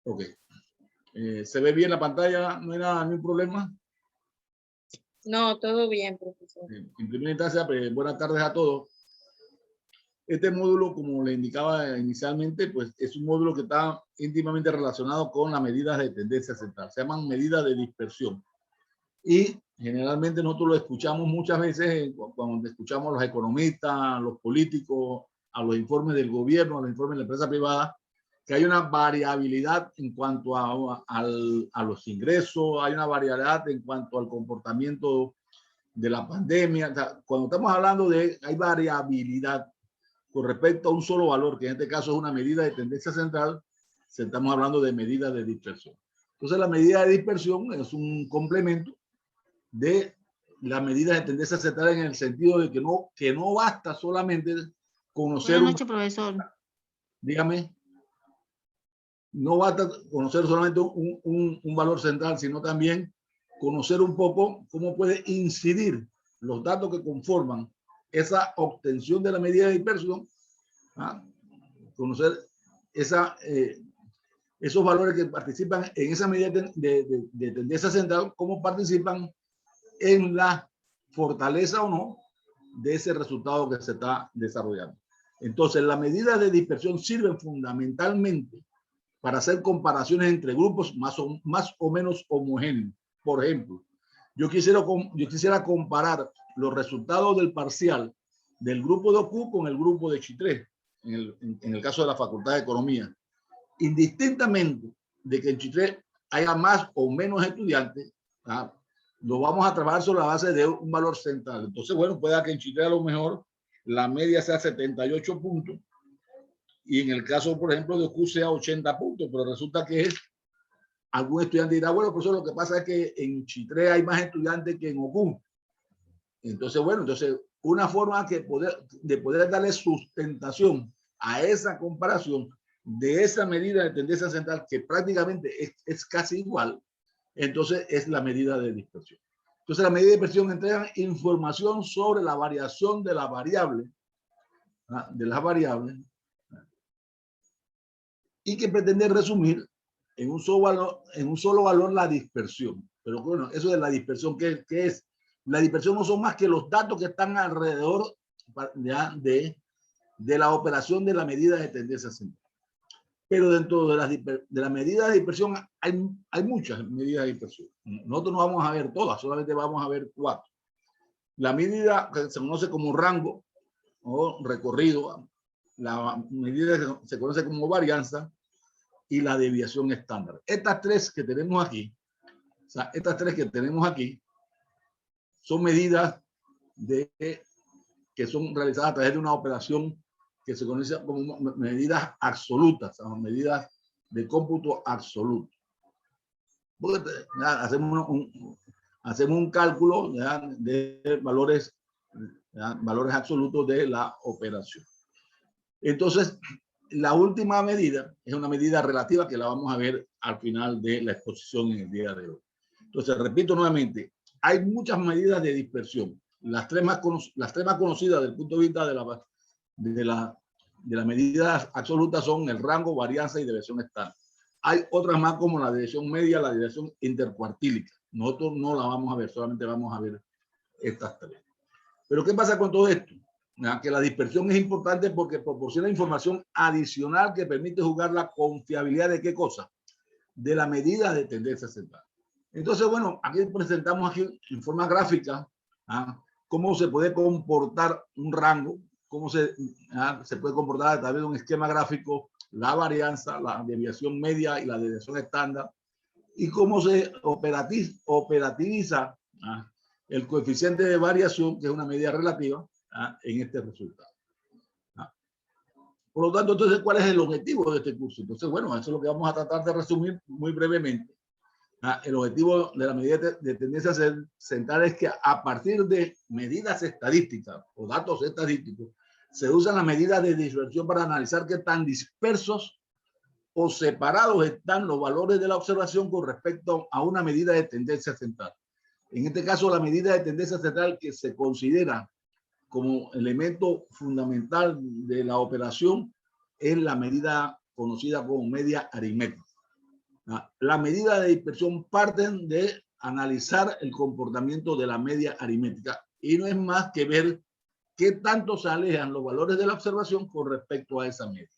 Ok. ¿Se ve bien la pantalla? ¿No hay nada, ningún problema? No, todo bien, profesor. En primera instancia, pues, buenas tardes a todos. Este módulo, como le indicaba inicialmente, pues es un módulo que está íntimamente relacionado con las medidas de tendencia central. Se llaman medidas de dispersión. Y generalmente nosotros lo escuchamos muchas veces cuando escuchamos a los economistas, a los políticos, a los informes del gobierno, a los informes de la empresa privada, que hay una variabilidad en cuanto a los ingresos, hay una variabilidad en cuanto al comportamiento de la pandemia. O sea, cuando estamos hablando de hay variabilidad con respecto a un solo valor, que en este caso es una medida de tendencia central, estamos hablando de medidas de dispersión. Entonces, la medida de dispersión es un complemento de la medida de tendencia central en el sentido de que no basta solamente conocer. Buenas noches, profesor. Dígame. No basta conocer solamente un valor central, sino también conocer un poco cómo puede incidir los datos que conforman esa obtención de la medida de dispersión, conocer esos valores que participan en esa medida de tendencia central, cómo participan en la fortaleza o no de ese resultado que se está desarrollando. Entonces, las medidas de dispersión sirven fundamentalmente para hacer comparaciones entre grupos más o menos homogéneos. Por ejemplo, yo quisiera comparar los resultados del parcial del grupo de OCU con el grupo de Chitré, en el caso de la Facultad de Economía. Indistintamente de que en Chitré haya más o menos estudiantes, lo vamos a trabajar sobre la base de un valor central. Entonces, bueno, puede que en Chitré a lo mejor la media sea 78 puntos, y en el caso, por ejemplo, de OCU sea 80 puntos, pero resulta que algún estudiante dirá, bueno, pues eso lo que pasa es que en Chitré hay más estudiantes que en OCU. Entonces, bueno, una forma de poder darle sustentación a esa comparación de esa medida de tendencia central, que prácticamente es casi igual, entonces es la medida de dispersión. Entonces, la medida de dispersión entrega información sobre la variación de la variable, de las variables, y que pretende resumir en un solo valor la dispersión. Pero bueno, eso de la dispersión, ¿qué es? La dispersión no son más que los datos que están alrededor de la operación de la medida de tendencia central. Pero dentro de la medida de dispersión hay muchas medidas de dispersión. Nosotros no vamos a ver todas, solamente vamos a ver 4. La medida que se conoce como rango o recorrido, la medida que se conoce como varianza, y la desviación estándar. Estas tres que tenemos aquí, son medidas que son realizadas a través de una operación que se conoce como medidas absolutas, medidas de cómputo absoluto. Hacemos un cálculo de valores absolutos de la operación. Entonces, la última medida es una medida relativa que la vamos a ver al final de la exposición en el día de hoy. Entonces, repito nuevamente, hay muchas medidas de dispersión. Las tres más conocidas desde el punto de vista de las medidas absolutas son el rango, varianza y desviación estándar. Hay otras más como la desviación media, la desviación intercuartílica. Nosotros no la vamos a ver, solamente vamos a ver estas tres. Pero ¿qué pasa con todo esto? Que la dispersión es importante porque proporciona información adicional que permite jugar la confiabilidad de qué cosa, de la medida de tendencia central. Entonces, bueno, aquí presentamos aquí en forma gráfica cómo se puede comportar un rango, cómo se puede comportar a través de un esquema gráfico la varianza, la desviación media y la desviación estándar, y cómo se operativiza el coeficiente de variación, que es una medida relativa, en este resultado. Por lo tanto, entonces, ¿cuál es el objetivo de este curso? Entonces, bueno, eso es lo que vamos a tratar de resumir muy brevemente. El objetivo de la medida de tendencia central es que a partir de medidas estadísticas o datos estadísticos, se usan las medidas de dispersión para analizar qué tan dispersos o separados están los valores de la observación con respecto a una medida de tendencia central. En este caso, la medida de tendencia central que se considera como elemento fundamental de la operación es la medida conocida como media aritmética. La medida de dispersión parten de analizar el comportamiento de la media aritmética y no es más que ver qué tanto se alejan los valores de la observación con respecto a esa media.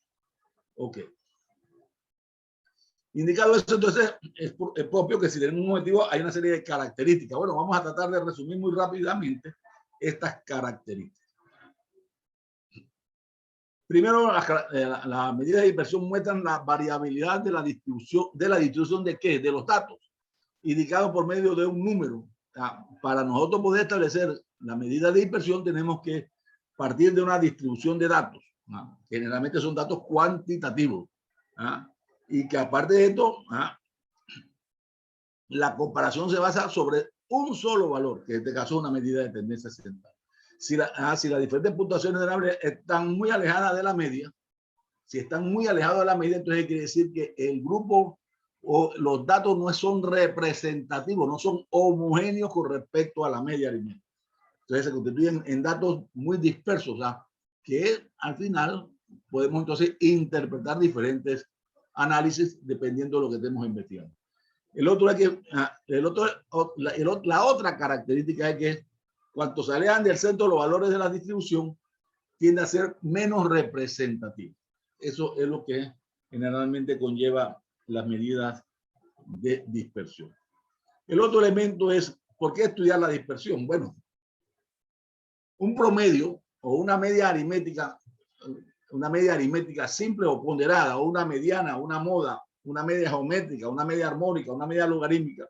Ok. Indicado eso, entonces es propio que si tenemos un objetivo hay una serie de características. Bueno, vamos a tratar de resumir muy rápidamente estas características. Primero, la medida de dispersión muestran la variabilidad de la distribución de qué, de los datos, indicado por medio de un número. Para nosotros poder establecer la medida de dispersión tenemos que partir de una distribución de datos. Generalmente son datos cuantitativos. Y que aparte de esto, la comparación se basa sobre un solo valor, que en este caso es una medida de tendencia central. Si las diferentes puntuaciones de la media están muy alejadas de la media, si están muy alejados de la media, entonces quiere decir que el grupo o los datos no son representativos, no son homogéneos con respecto a la media aritmética. Entonces se constituyen en datos muy dispersos, que al final podemos entonces interpretar diferentes análisis dependiendo de lo que estemos investigando. La otra característica es que cuanto se alejan del centro, los valores de la distribución tienden a ser menos representativos. Eso es lo que generalmente conlleva las medidas de dispersión. El otro elemento es, ¿por qué estudiar la dispersión? Bueno, un promedio o una media aritmética simple o ponderada, o una mediana, una moda, una media geométrica, una media armónica, una media logarítmica,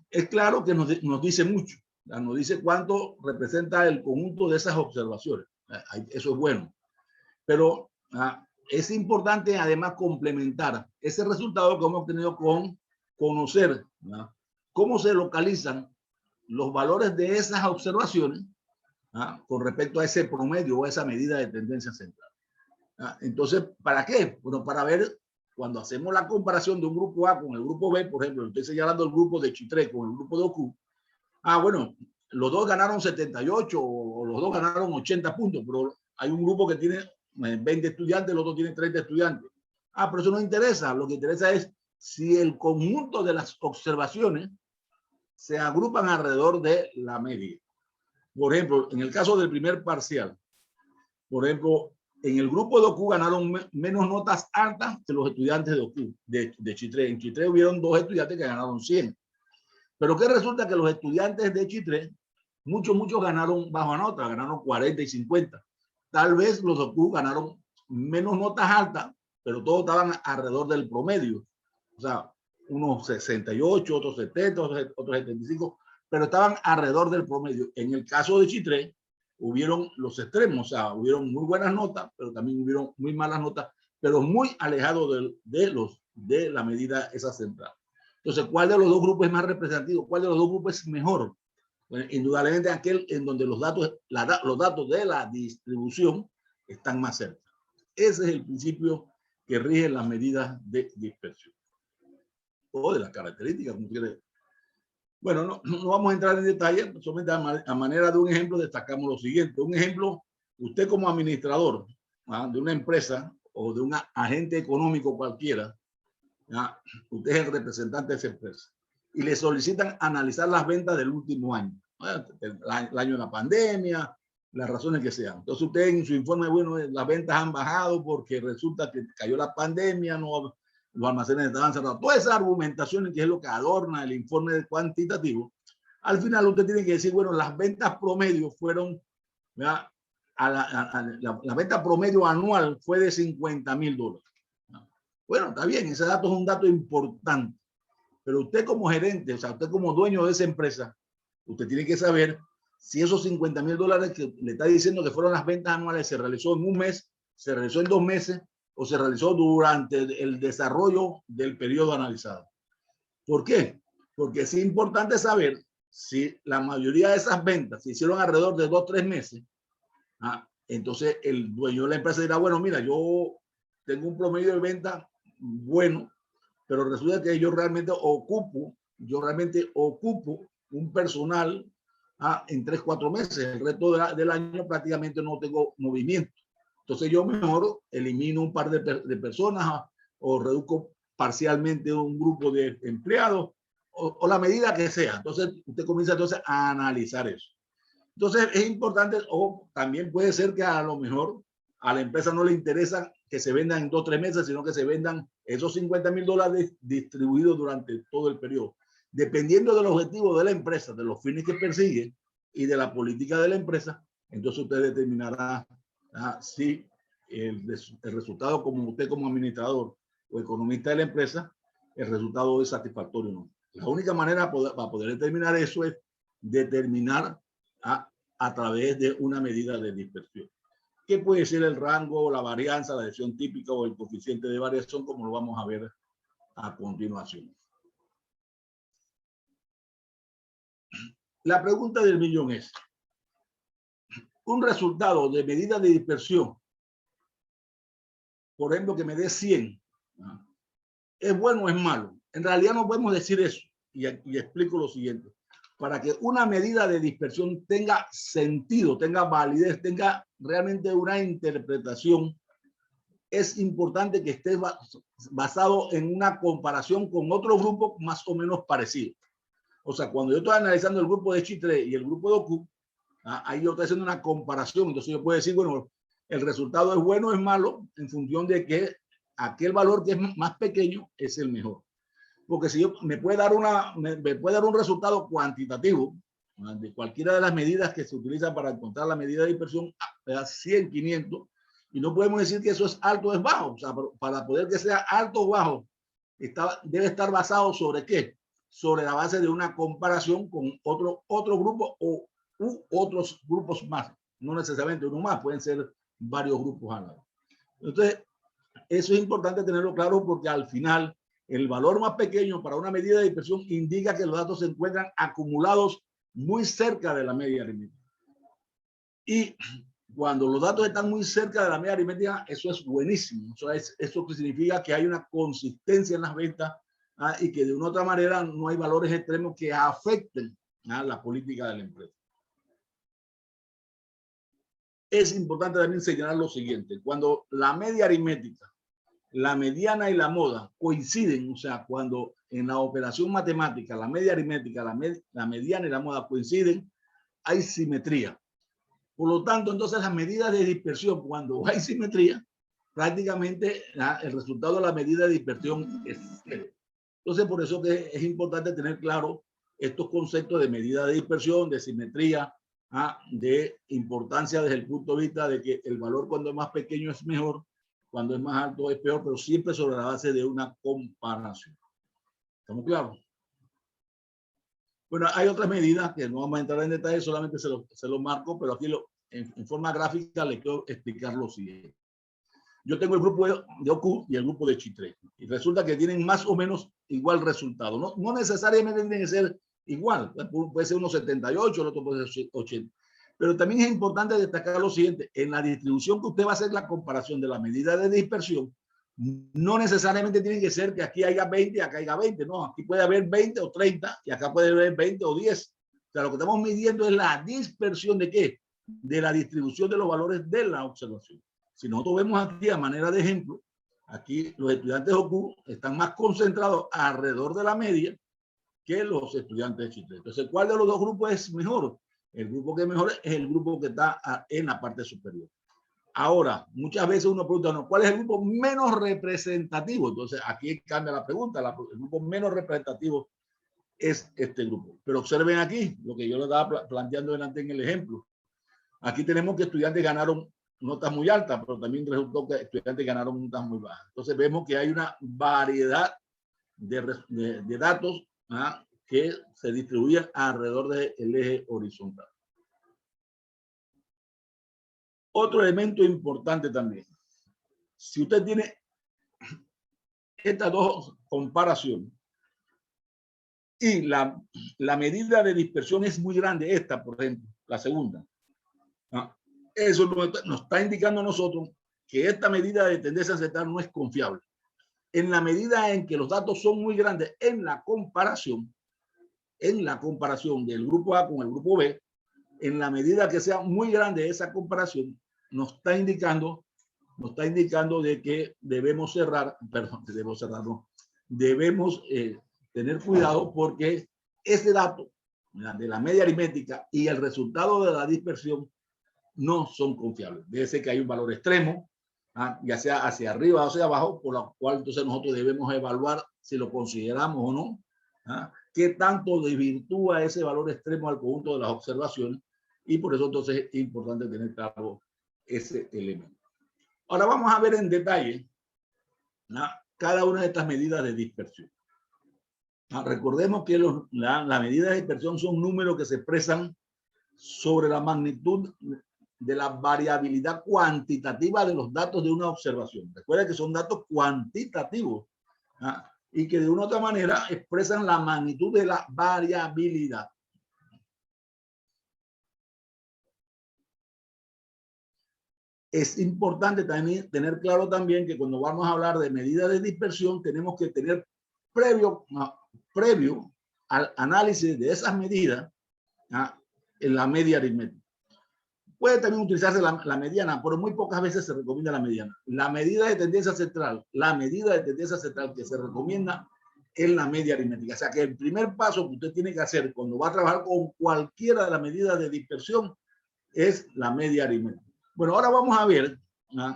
es claro que nos dice mucho. Nos dice cuánto representa el conjunto de esas observaciones. Eso es bueno. Pero es importante además complementar ese resultado que hemos obtenido con conocer cómo se localizan los valores de esas observaciones con respecto a ese promedio o a esa medida de tendencia central. Entonces, ¿para qué? Bueno, para ver cuando hacemos la comparación de un grupo A con el grupo B, por ejemplo, estoy señalando el grupo de Chitré con el grupo de Oku. Bueno, los dos ganaron 78 o los dos ganaron 80 puntos, pero hay un grupo que tiene 20 estudiantes, el otro tiene 30 estudiantes. Pero eso no interesa. Lo que interesa es si el conjunto de las observaciones se agrupan alrededor de la media. Por ejemplo, en el caso del primer parcial, por ejemplo, en el grupo de Oku ganaron menos notas altas que los estudiantes de Oku, de Chitré. En Chitré hubieron dos estudiantes que ganaron 100. Pero que resulta que los estudiantes de Chitré, muchos ganaron bajo nota, ganaron 40 y 50. Tal vez los Oku ganaron menos notas altas, pero todos estaban alrededor del promedio. O sea, unos 68, otros 70, otros 75, pero estaban alrededor del promedio. En el caso de Chitré, hubieron los extremos, o sea, hubieron muy buenas notas, pero también hubieron muy malas notas, pero muy alejados de la medida esa central. Entonces, ¿cuál de los dos grupos es más representativo? ¿Cuál de los dos grupos es mejor? Bueno, indudablemente aquel en donde los datos de la distribución están más cerca. Ese es el principio que rige las medidas de dispersión o de las características, como quiere. Bueno, no vamos a entrar en detalle, solamente a manera de un ejemplo destacamos lo siguiente. Un ejemplo, usted como administrador de una empresa o de un agente económico cualquiera, usted es el representante de esa empresa y le solicitan analizar las ventas del último año, el año de la pandemia, las razones que sean. Entonces usted en su informe, bueno, las ventas han bajado porque resulta que cayó la pandemia, no, los almacenes estaban cerrados. Toda esa argumentación que es lo que adorna el informe cuantitativo, al final usted tiene que decir, bueno, las ventas promedio fueron, la venta promedio anual fue de $50,000. Bueno, está bien, ese dato es un dato importante, pero usted como gerente, o sea, usted como dueño de esa empresa, usted tiene que saber si esos $50,000 que le está diciendo que fueron las ventas anuales se realizó en un mes, se realizó en 2 meses o se realizó durante el desarrollo del periodo analizado. ¿Por qué? Porque es importante saber si la mayoría de esas ventas se hicieron alrededor de 2 o 3 meses. Entonces el dueño de la empresa dirá, bueno, mira, yo tengo un promedio de venta bueno, pero resulta que yo realmente ocupo un personal en 3 o 4 meses. El resto del año prácticamente no tengo movimiento. Entonces yo mejor elimino un par de personas o reduzco parcialmente un grupo de empleados o la medida que sea. Entonces, usted comienza entonces a analizar eso. Entonces, es importante, o también puede ser que a lo mejor a la empresa no le interesa que se vendan en 2 o 3 meses, sino que se vendan esos $50,000 distribuidos durante todo el periodo. Dependiendo del objetivo de la empresa, de los fines que persigue y de la política de la empresa, entonces usted determinará si el resultado, como usted como administrador o economista de la empresa, el resultado es satisfactorio o no. La única manera para poder determinar eso es determinar a través de una medida de dispersión. ¿Qué puede ser el rango, la varianza, la desviación típica o el coeficiente de variación, como lo vamos a ver a continuación? La pregunta del millón es, un resultado de medida de dispersión, por ejemplo, que me dé 100, ¿es bueno o es malo? En realidad no podemos decir eso, y explico lo siguiente. Para que una medida de dispersión tenga sentido, tenga validez, tenga realmente una interpretación, es importante que esté basado en una comparación con otro grupo más o menos parecido. O sea, cuando yo estoy analizando el grupo de Chitré y el grupo de Oku, ahí yo estoy haciendo una comparación. Entonces yo puedo decir, bueno, el resultado es bueno o es malo en función de que aquel valor que es más pequeño es el mejor. Porque si yo me puede dar un resultado cuantitativo de cualquiera de las medidas que se utilizan para encontrar la medida de dispersión, 100, 500, y no podemos decir que eso es alto o es bajo. O sea, para poder que sea alto o bajo, debe estar basado sobre qué? Sobre la base de una comparación con otro grupo u otros grupos más. No necesariamente uno más, pueden ser varios grupos a la vez. Entonces, eso es importante tenerlo claro porque al final el valor más pequeño para una medida de dispersión indica que los datos se encuentran acumulados muy cerca de la media aritmética. Y cuando los datos están muy cerca de la media aritmética, eso es buenísimo. Eso significa que hay una consistencia en las ventas y que de una u otra manera no hay valores extremos que afecten la política de la empresa. Es importante también señalar lo siguiente. Cuando la media aritmética, la mediana y la moda coinciden, o sea, cuando en la operación matemática la media aritmética, la mediana y la moda coinciden, hay simetría. Por lo tanto, entonces las medidas de dispersión, cuando hay simetría, prácticamente el resultado de la medida de dispersión es cero. Entonces, por eso que es importante tener claro estos conceptos de medida de dispersión, de simetría, de importancia desde el punto de vista de que el valor cuando es más pequeño es mejor, cuando es más alto es peor, pero siempre sobre la base de una comparación. ¿Estamos claros? Bueno, hay otras medidas que no vamos a entrar en detalle, solamente se lo marco, pero aquí en forma gráfica le quiero explicar lo siguiente. Yo tengo el grupo de Oku y el grupo de Chitré, y resulta que tienen más o menos igual resultado. No necesariamente tienen que ser igual, puede ser unos 78, el otro puede ser 80. Pero también es importante destacar lo siguiente, en la distribución que usted va a hacer la comparación de la medida de dispersión, no necesariamente tiene que ser que aquí haya 20 y acá haya 20, no, aquí puede haber 20 o 30 y acá puede haber 20 o 10. O sea, lo que estamos midiendo es la dispersión de qué? De la distribución de los valores de la observación. Si nosotros vemos aquí a manera de ejemplo, aquí los estudiantes de Oku están más concentrados alrededor de la media que los estudiantes de Chitré. Entonces, ¿cuál de los dos grupos es mejor? El grupo que es mejor es el grupo que está en la parte superior. Ahora, muchas veces uno pregunta, ¿no? ¿Cuál es el grupo menos representativo? Entonces, aquí cambia la pregunta. El grupo menos representativo es este grupo. Pero observen aquí lo que yo le estaba planteando delante en el ejemplo. Aquí tenemos que estudiantes ganaron notas muy altas, pero también resultó que estudiantes ganaron notas muy bajas. Entonces, vemos que hay una variedad de datos que se distribuyen alrededor del eje horizontal. Otro elemento importante también. Si usted tiene estas dos comparaciones y la medida de dispersión es muy grande, esta, por ejemplo, la segunda, eso nos está indicando a nosotros que esta medida de tendencia ancestral no es confiable. En la medida en que los datos son muy grandes en la comparación del grupo A con el grupo B, en la medida que sea muy grande esa comparación, nos está indicando de que debemos cerrar, no, debemos tener cuidado porque ese dato de la media aritmética y el resultado de la dispersión no son confiables. Debe ser que hay un valor extremo, ya sea hacia arriba o hacia abajo, por lo cual entonces nosotros debemos evaluar si lo consideramos o no, qué tanto desvirtúa ese valor extremo al conjunto de las observaciones, y por eso entonces es importante tener claro ese elemento. Ahora vamos a ver en detalle cada una de estas medidas de dispersión. Recordemos que las medidas de dispersión son números que se expresan sobre la magnitud de la variabilidad cuantitativa de los datos de una observación. Recuerda que son datos cuantitativos y que de una u otra manera expresan la magnitud de la variabilidad. Es importante también tener claro también que cuando vamos a hablar de medidas de dispersión tenemos que tener previo al análisis de esas medidas en la media aritmética. Puede también utilizarse la mediana, pero muy pocas veces se recomienda la mediana. La medida de tendencia central que se recomienda es la media aritmética. O sea que el primer paso que usted tiene que hacer cuando va a trabajar con cualquiera de las medidas de dispersión es la media aritmética. Bueno, ahora vamos a ver,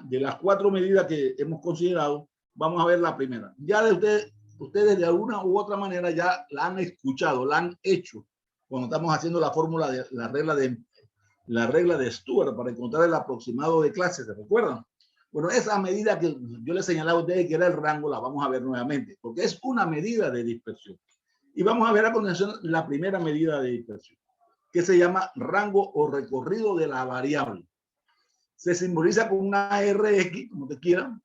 de las 4 medidas que hemos considerado, vamos a ver la primera. Ya de ustedes de alguna u otra manera ya la han escuchado, la han hecho cuando estamos haciendo la fórmula de la regla de Stewart para encontrar el aproximado de clases, ¿se recuerdan? Bueno, esa medida que yo les señalaba a ustedes que era el rango, la vamos a ver nuevamente, porque es una medida de dispersión. Y vamos a ver a continuación la primera medida de dispersión, que se llama rango o recorrido de la variable. Se simboliza con una RX, como te quieran.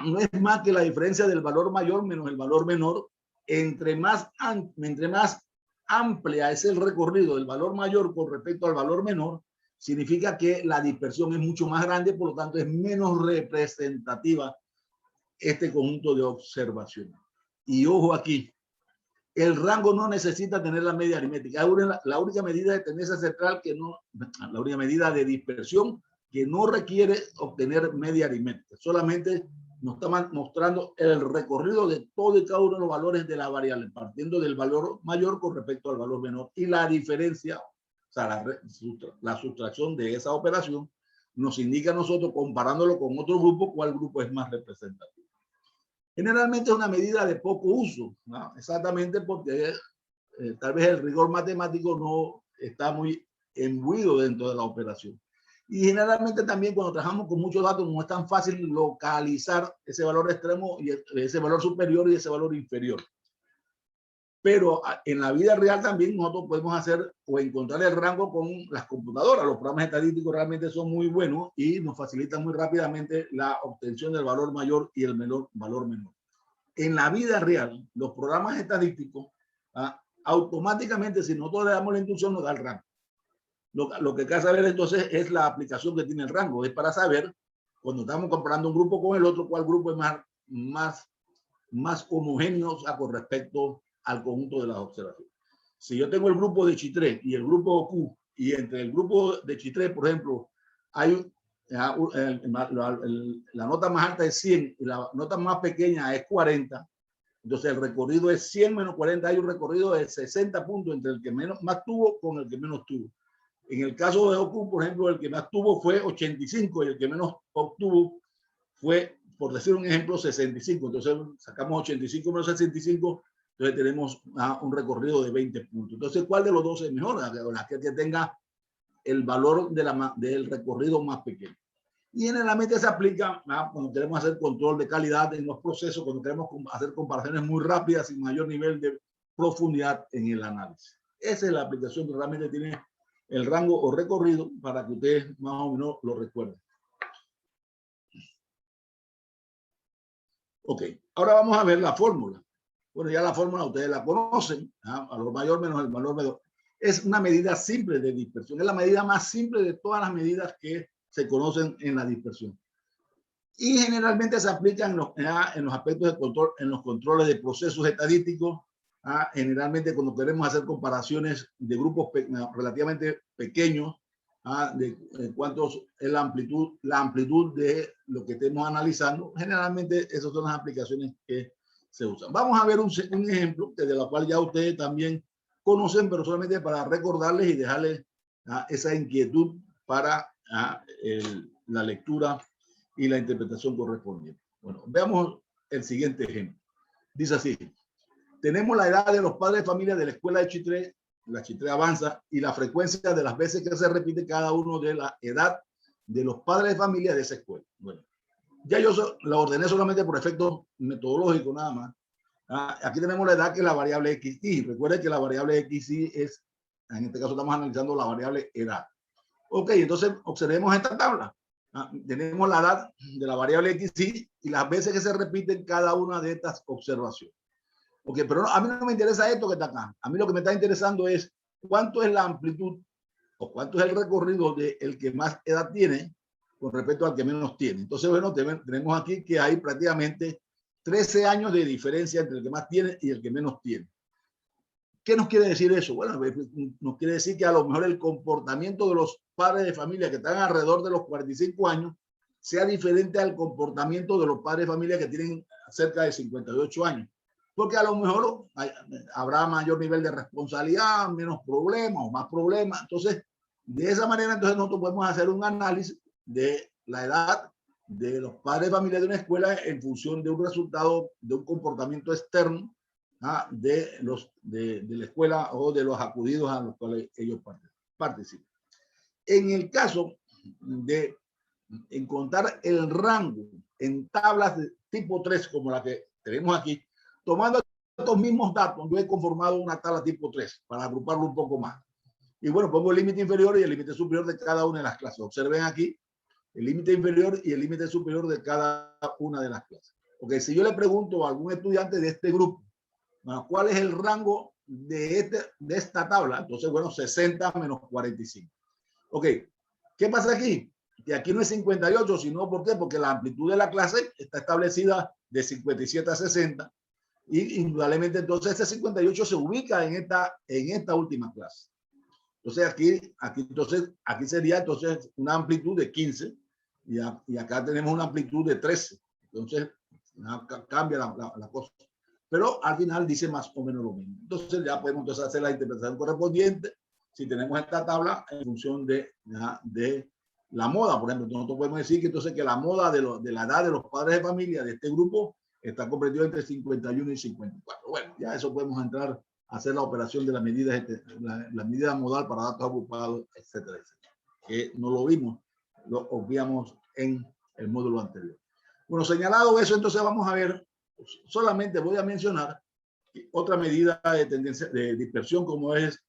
No es más que la diferencia del valor mayor menos el valor menor. Entre más amplia es el recorrido del valor mayor con respecto al valor menor, significa que la dispersión es mucho más grande, por lo tanto es menos representativa este conjunto de observaciones. Y ojo aquí, el rango no necesita tener la media aritmética. La única medida de tendencia central la única medida de dispersión que no requiere obtener media aritmética. Solamente nos está mostrando el recorrido de todo y cada uno de los valores de la variable, partiendo del valor mayor con respecto al valor menor. Y la diferencia, o sea, la sustracción de esa operación, nos indica a nosotros, comparándolo con otro grupo, cuál grupo es más representativo. Generalmente es una medida de poco uso, ¿no? Exactamente porque tal vez el rigor matemático no está muy imbuido dentro de la operación. Y generalmente también cuando trabajamos con muchos datos no es tan fácil localizar ese valor extremo y ese valor superior y ese valor inferior. Pero en la vida real también nosotros podemos hacer o encontrar el rango con las computadoras. Los programas estadísticos realmente son muy buenos y nos facilitan muy rápidamente la obtención del valor mayor y el valor menor. En la vida real, los programas estadísticos automáticamente, si nosotros le damos la instrucción, nos da el rango. Lo que hay que saber entonces es la aplicación que tiene el rango. Es para saber, cuando estamos comparando un grupo con el otro, cuál grupo es más homogéneo con respecto al conjunto de las observaciones. Si yo tengo el grupo de Chi3 y el grupo Q, y entre el grupo de Chi3, por ejemplo, hay la nota más alta es 100 y la nota más pequeña es 40, entonces el recorrido es 100 menos 40, hay un recorrido de 60 puntos entre el que más tuvo con el que menos tuvo. En el caso de Q, por ejemplo, el que más tuvo fue 85 y el que menos obtuvo fue, por decir un ejemplo, 65. Entonces sacamos 85 menos 65, entonces tenemos un recorrido de 20 puntos. Entonces, ¿cuál de los dos es mejor? La que tenga el valor del recorrido más pequeño. Y generalmente se aplica cuando queremos hacer control de calidad en los procesos, cuando queremos hacer comparaciones muy rápidas y mayor nivel de profundidad en el análisis. Esa es la aplicación que realmente tiene el rango o recorrido para que ustedes más o menos lo recuerden. Ok, ahora vamos a ver la fórmula. Bueno, ya la fórmula ustedes la conocen, valor mayor menos el valor menor. Es una medida simple de dispersión, es la medida más simple de todas las medidas que se conocen en la dispersión. Y generalmente se aplican en los aspectos de control, en los controles de procesos estadísticos, generalmente cuando queremos hacer comparaciones de grupos relativamente pequeños, de cuántos es la amplitud de lo que estemos analizando. Generalmente esas son las aplicaciones que se usan. Vamos a ver un ejemplo de la cual ya ustedes también conocen, pero solamente para recordarles y dejarles esa inquietud para la lectura y la interpretación correspondiente. Bueno, veamos el siguiente ejemplo. Dice así: tenemos la edad de los padres de familia de la escuela de Chitré, la Chitré Avanza, y la frecuencia de las veces que se repite cada uno de la edad de los padres de familia de esa escuela. Bueno, ya yo la ordené solamente por efecto metodológico nada más. Aquí tenemos la edad, que es la variable XY. Recuerden que la variable XY es, en este caso estamos analizando la variable edad. Ok, entonces observemos esta tabla. Tenemos la edad de la variable XY y las veces que se repiten cada una de estas observaciones. Ok, pero a mí no me interesa esto que está acá. A mí lo que me está interesando es cuánto es la amplitud o cuánto es el recorrido del que más edad tiene con respecto al que menos tiene. Entonces, bueno, tenemos aquí que hay prácticamente 13 años de diferencia entre el que más tiene y el que menos tiene. ¿Qué nos quiere decir eso? Bueno, nos quiere decir que a lo mejor el comportamiento de los padres de familia que están alrededor de los 45 años sea diferente al comportamiento de los padres de familia que tienen cerca de 58 años. Porque a lo mejor habrá mayor nivel de responsabilidad, menos problemas o más problemas. Entonces, de esa manera, entonces nosotros podemos hacer un análisis de la edad de los padres de familia de una escuela en función de un resultado, de un comportamiento externo de la escuela o de los acudidos a los cuales ellos participan. En el caso de encontrar el rango en tablas de tipo 3, como la que tenemos aquí, tomando estos mismos datos, yo he conformado una tabla tipo 3 para agruparlo un poco más. Y bueno, pongo el límite inferior y el límite superior de cada una de las clases. Observen aquí el límite inferior y el límite superior de cada una de las clases. Porque si yo le pregunto a algún estudiante de este grupo, ¿cuál es el rango de esta tabla? Entonces, bueno, 60 menos 45. Ok, ¿qué pasa aquí? Que aquí no es 58, sino ¿por qué? Porque la amplitud de la clase está establecida de 57 a 60 y indudablemente entonces ese 58 se ubica en esta última clase. Entonces aquí sería entonces una amplitud de 15 y acá tenemos una amplitud de 13. Entonces cambia la cosa. Pero al final dice más o menos lo mismo. Entonces ya podemos entonces hacer la interpretación correspondiente si tenemos esta tabla en función de la moda. Por ejemplo, nosotros podemos decir que entonces que la moda de la edad de los padres de familia de este grupo está comprendido entre 51 y 54. Bueno, ya eso podemos entrar a hacer la operación de la medida modal para datos agrupados, etcétera, etcétera. Que no lo vimos, lo obviamos en el módulo anterior. Bueno, señalado eso, entonces vamos a ver, solamente voy a mencionar otra medida de tendencia de dispersión como es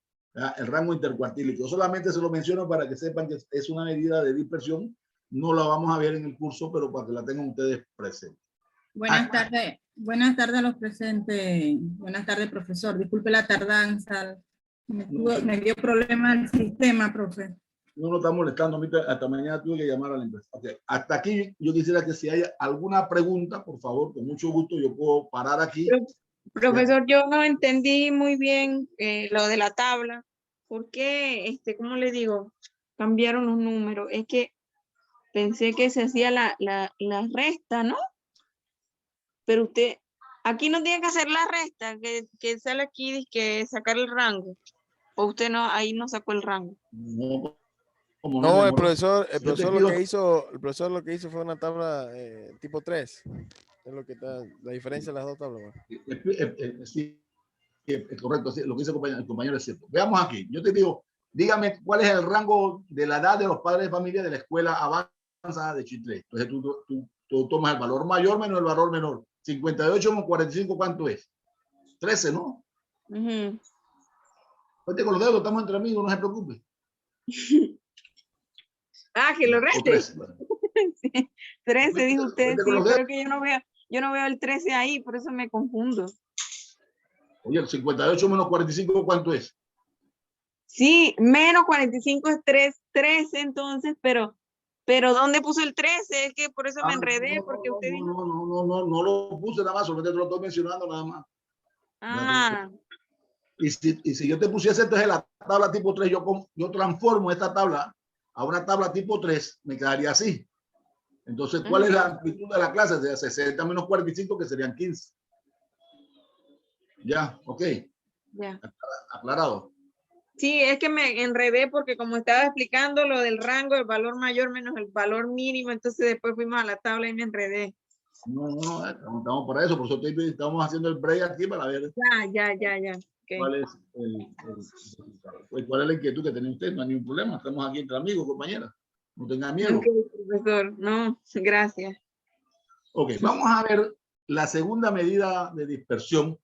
el rango intercuartílico. Solamente se lo menciono para que sepan que es una medida de dispersión. No la vamos a ver en el curso, pero para que la tengan ustedes presentes. Buenas tardes a los presentes. Buenas tardes, profesor. Disculpe la tardanza. Me dio problema el sistema, profe. No nos está molestando. Hasta mañana tuve que llamar a la empresa. Okay. Hasta aquí yo quisiera que si hay alguna pregunta, por favor, con mucho gusto, yo puedo parar aquí. Profesor, yo no entendí muy bien lo de la tabla. ¿Por qué, cómo le digo, cambiaron los números? Es que pensé que se hacía la resta, ¿no? Pero usted, aquí no tiene que hacer la resta, que sale aquí, que sacar el rango. O usted no, ahí no sacó el rango. No, no, el profesor lo que hizo fue una tabla tipo 3. Es lo que está, la diferencia de las dos tablas. Sí, es correcto, sí, lo que dice el compañero es cierto. Veamos aquí, yo te digo, dígame cuál es el rango de la edad de los padres de familia de la escuela avanzada de Chitré. Entonces tú tomas el valor mayor menos el valor menor. 58 menos 45, ¿cuánto es? 13, ¿no? Cuente con los dedos, estamos entre amigos, no se preocupe. Que lo reste. 13, bueno. Sí, 13 dijo usted, sí, pero que yo no veo el 13 ahí, por eso me confundo. Oye, el 58 menos 45, ¿cuánto es? Sí, menos 45 es 13 entonces, pero ¿dónde puso el 13? Es que por eso me enredé, porque usted dijo... No lo puse nada más, solamente te lo estoy mencionando nada más. Y si yo te pusiese entonces la tabla tipo 3, yo transformo esta tabla a una tabla tipo 3, me quedaría así. Entonces, ¿cuál es la amplitud de la clase? De 60 menos 45, que serían 15. Ya, ok, Ya. aclarado. Sí, es que me enredé porque como estaba explicando lo del rango, el valor mayor menos el valor mínimo, entonces después fuimos a la tabla y me enredé. No, estamos para eso, por eso estamos haciendo el break aquí para ver Ya. Okay. cuál es cuál es la inquietud que tiene usted. No hay ningún problema, estamos aquí entre amigos, compañeras. No tenga miedo. Ok, profesor. No, gracias. Ok, vamos a ver la segunda medida de dispersión,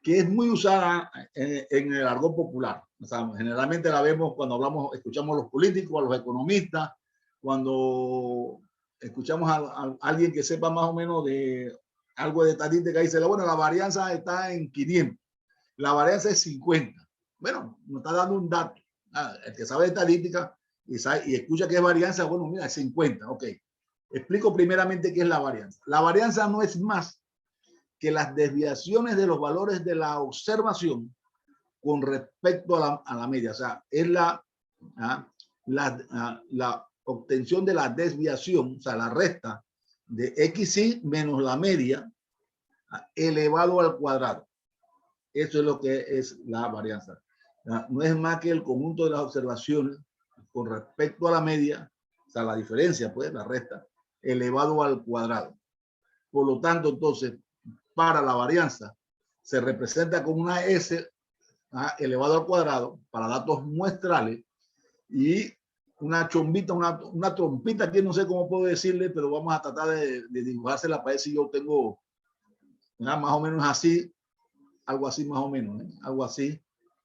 que es muy usada en el argot popular. O sea, generalmente la vemos cuando escuchamos a los políticos, a los economistas, cuando escuchamos a alguien que sepa más o menos de algo de estadística, dice, bueno, la varianza está en 500, la varianza es 50. Bueno, nos está dando un dato. El que sabe de estadística y escucha que es varianza, bueno, mira, es 50, ok. Explico primeramente qué es la varianza. La varianza no es más que las desviaciones de los valores de la observación con respecto a la media. O sea, es la obtención de la desviación, o sea, la resta de xy menos la media elevado al cuadrado. Eso es lo que es la varianza. No es más que el conjunto de las observaciones con respecto a la media, o sea, la diferencia, pues, la resta, elevado al cuadrado. Por lo tanto, entonces, para la varianza se representa como una S elevado al cuadrado para datos muestrales y una chombita, una trompita que no sé cómo puedo decirle, pero vamos a tratar de dibujársela para ver si yo tengo más o menos así, algo así más o menos, algo así.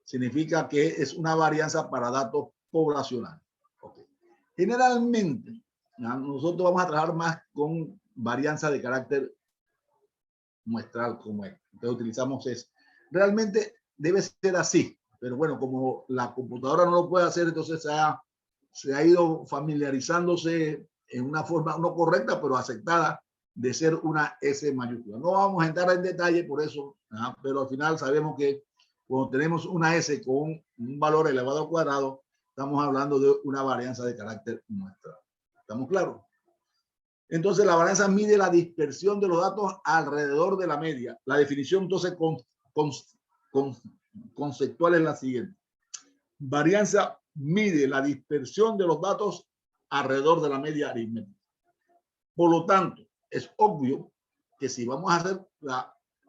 Significa que es una varianza para datos poblacionales. Okay. Generalmente, nosotros vamos a trabajar más con varianza de carácter muestral como es. Entonces utilizamos eso. Realmente debe ser así, pero bueno, como la computadora no lo puede hacer, entonces se ha ido familiarizándose en una forma no correcta, pero aceptada de ser una S mayúscula. No vamos a entrar en detalle por eso, pero al final sabemos que cuando tenemos una S con un valor elevado al cuadrado, estamos hablando de una varianza de carácter muestral. ¿Estamos claros? Entonces, la varianza mide la dispersión de los datos alrededor de la media. La definición, entonces, conceptual es la siguiente. Varianza mide la dispersión de los datos alrededor de la media aritmética. Por lo tanto, es obvio que si vamos a hacer